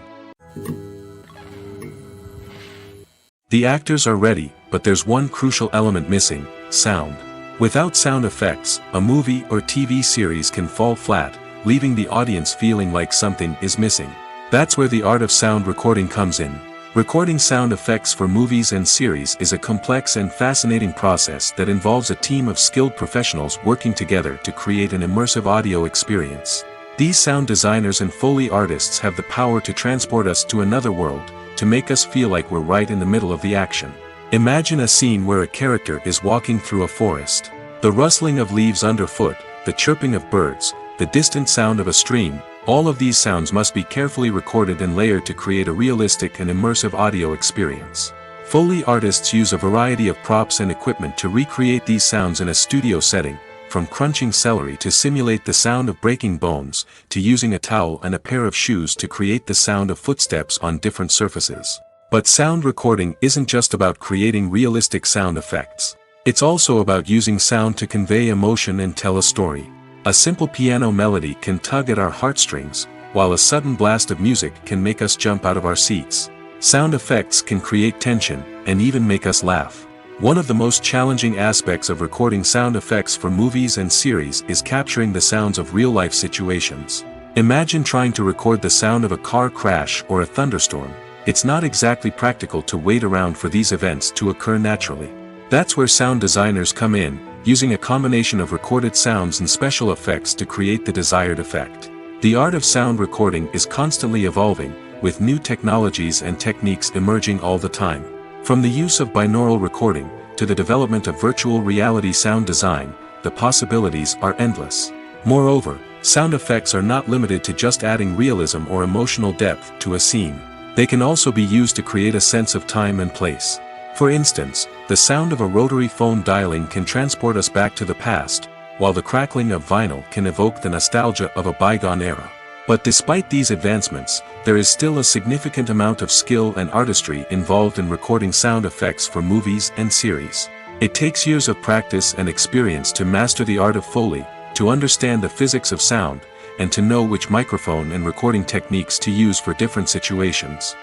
The actors are ready, but there's one crucial element missing: sound. Without sound effects, a movie or TV series can fall flat, leaving the audience feeling like something is missing. That's where the art of sound recording comes in. Recording sound effects for movies and series is a complex and fascinating process that involves a team of skilled professionals working together to create an immersive audio experience. These sound designers and Foley artists have the power to transport us to another world, to make us feel like we're right in the middle of the action. Imagine a scene where a character is walking through a forest. The rustling of leaves underfoot, the chirping of birds, the distant sound of a stream, all of these sounds must be carefully recorded and layered to create a realistic and immersive audio experience. Foley artists use a variety of props and equipment to recreate these sounds in a studio setting, from crunching celery to simulate the sound of breaking bones, to using a towel and a pair of shoes to create the sound of footsteps on different surfaces. But sound recording isn't just about creating realistic sound effects. It's also about using sound to convey emotion and tell a story. A simple piano melody can tug at our heartstrings, while a sudden blast of music can make us jump out of our seats. Sound effects can create tension, and even make us laugh. One of the most challenging aspects of recording sound effects for movies and series is capturing the sounds of real-life situations. Imagine trying to record the sound of a car crash or a thunderstorm. It's not exactly practical to wait around for these events to occur naturally. That's where sound designers come in, using a combination of recorded sounds and special effects to create the desired effect. The art of sound recording is constantly evolving, with new technologies and techniques emerging all the time. From the use of binaural recording, to the development of virtual reality sound design, the possibilities are endless. Moreover, sound effects are not limited to just adding realism or emotional depth to a scene. They can also be used to create a sense of time and place. For instance, the sound of a rotary phone dialing can transport us back to the past, while the crackling of vinyl can evoke the nostalgia of a bygone era. But despite these advancements, there is still a significant amount of skill and artistry involved in recording sound effects for movies and series. It takes years of practice and experience to master the art of Foley, to understand the physics of sound, and to know which microphone and recording techniques to use for different situations.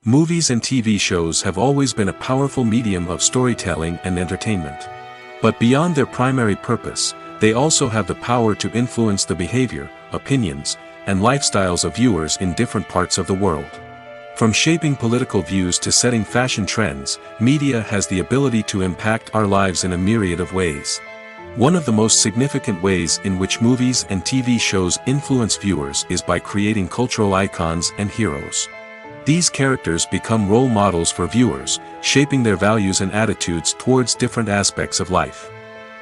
Movies and TV shows have always been a powerful medium of storytelling and entertainment. But beyond their primary purpose, they also have the power to influence the behavior, opinions, and lifestyles of viewers in different parts of the world. From shaping political views to setting fashion trends, media has the ability to impact our lives in a myriad of ways. One of the most significant ways in which movies and TV shows influence viewers is by creating cultural icons and heroes. These characters become role models for viewers, shaping their values and attitudes towards different aspects of life.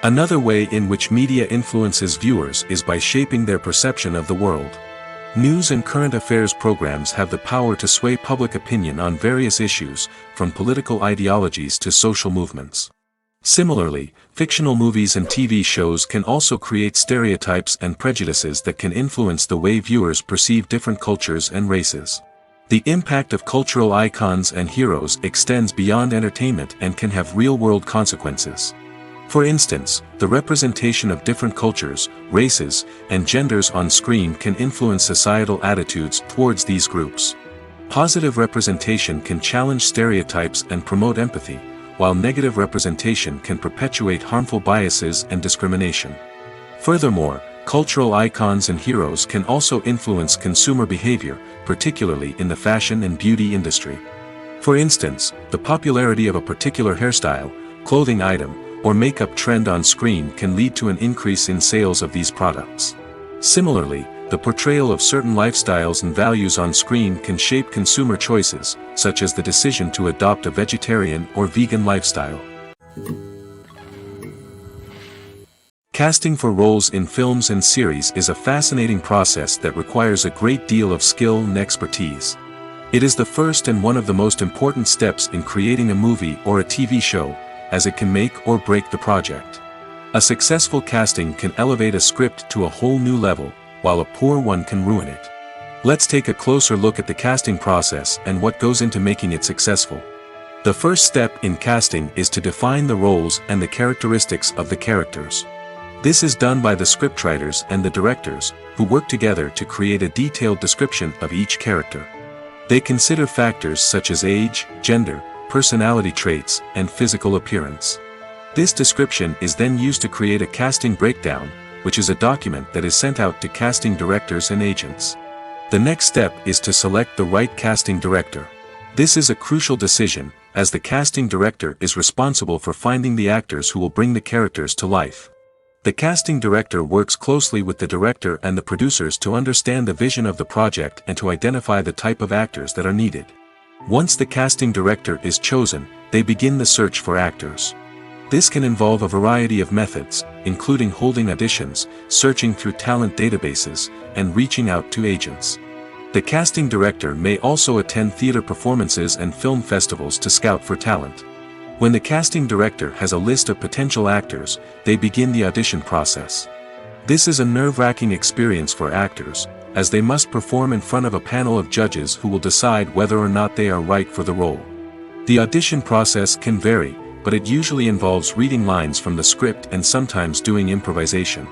Another way in which media influences viewers is by shaping their perception of the world. News and current affairs programs have the power to sway public opinion on various issues, from political ideologies to social movements. Similarly, fictional movies and TV shows can also create stereotypes and prejudices that can influence the way viewers perceive different cultures and races. The impact of cultural icons and heroes extends beyond entertainment and can have real-world consequences. For instance, the representation of different cultures, races, and genders on screen can influence societal attitudes towards these groups. Positive representation can challenge stereotypes and promote empathy, while negative representation can perpetuate harmful biases and discrimination. Furthermore, cultural icons and heroes can also influence consumer behavior, particularly in the fashion and beauty industry. For instance, the popularity of a particular hairstyle, clothing item, or makeup trend on screen can lead to an increase in sales of these products. Similarly, the portrayal of certain lifestyles and values on screen can shape consumer choices, such as the decision to adopt a vegetarian or vegan lifestyle. Casting for roles in films and series is a fascinating process that requires a great deal of skill and expertise. It is the first and one of the most important steps in creating a movie or a TV show, as it can make or break the project. A successful casting can elevate a script to a whole new level, while a poor one can ruin it. Let's take a closer look at the casting process and what goes into making it successful. The first step in casting is to define the roles and the characteristics of the characters. This is done by the scriptwriters and the directors, who work together to create a detailed description of each character. They consider factors such as age, gender, personality traits, and physical appearance. This description is then used to create a casting breakdown, which is a document that is sent out to casting directors and agents. The next step is to select the right casting director. This is a crucial decision, as the casting director is responsible for finding the actors who will bring the characters to life. The casting director works closely with the director and the producers to understand the vision of the project and to identify the type of actors that are needed. Once the casting director is chosen, they begin the search for actors. This can involve a variety of methods, including holding auditions, searching through talent databases, and reaching out to agents. The casting director may also attend theater performances and film festivals to scout for talent. When the casting director has a list of potential actors, they begin the audition process. This is a nerve-wracking experience for actors, as they must perform in front of a panel of judges who will decide whether or not they are right for the role. The audition process can vary, but it usually involves reading lines from the script and sometimes doing improvisation.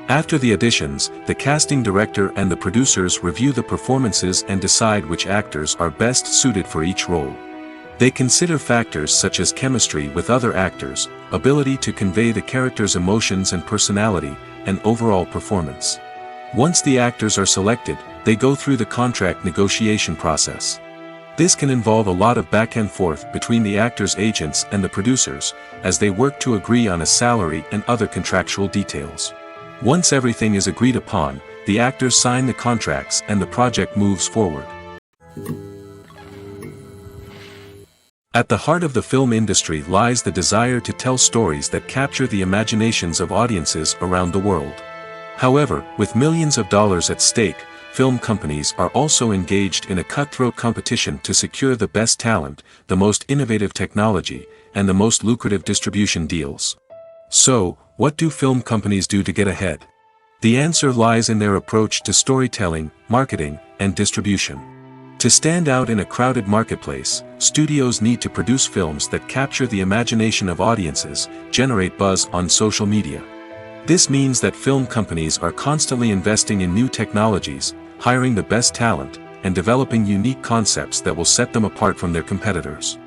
After the auditions, the casting director and the producers review the performances and decide which actors are best suited for each role. They consider factors such as chemistry with other actors, ability to convey the character's emotions and personality, and overall performance. Once the actors are selected, they go through the contract negotiation process. This can involve a lot of back and forth between the actors' agents and the producers, as they work to agree on a salary and other contractual details. Once everything is agreed upon, the actors sign the contracts and the project moves forward. At the heart of the film industry lies the desire to tell stories that capture the imaginations of audiences around the world. However, with millions of dollars at stake, film companies are also engaged in a cutthroat competition to secure the best talent, the most innovative technology, and the most lucrative distribution deals. So, what do film companies do to get ahead? The answer lies in their approach to storytelling, marketing, and distribution. To stand out in a crowded marketplace, studios need to produce films that capture the imagination of audiences, generate buzz on social media. This means that film companies are constantly investing in new technologies, hiring the best talent, and developing unique concepts that will set them apart from their competitors.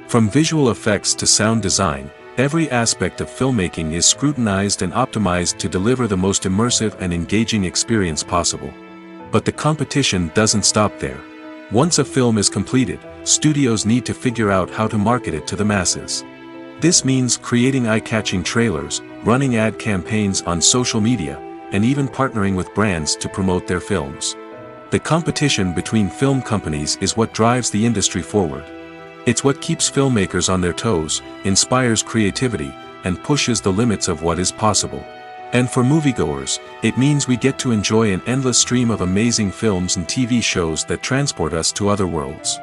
From visual effects to sound design, every aspect of filmmaking is scrutinized and optimized to deliver the most immersive and engaging experience possible. But the competition doesn't stop there. Once a film is completed, studios need to figure out how to market it to the masses. This means creating eye-catching trailers, running ad campaigns on social media, and even partnering with brands to promote their films. The competition between film companies is what drives the industry forward. It's what keeps filmmakers on their toes, inspires creativity, and pushes the limits of what is possible. And for moviegoers, it means we get to enjoy an endless stream of amazing films and TV shows that transport us to other worlds.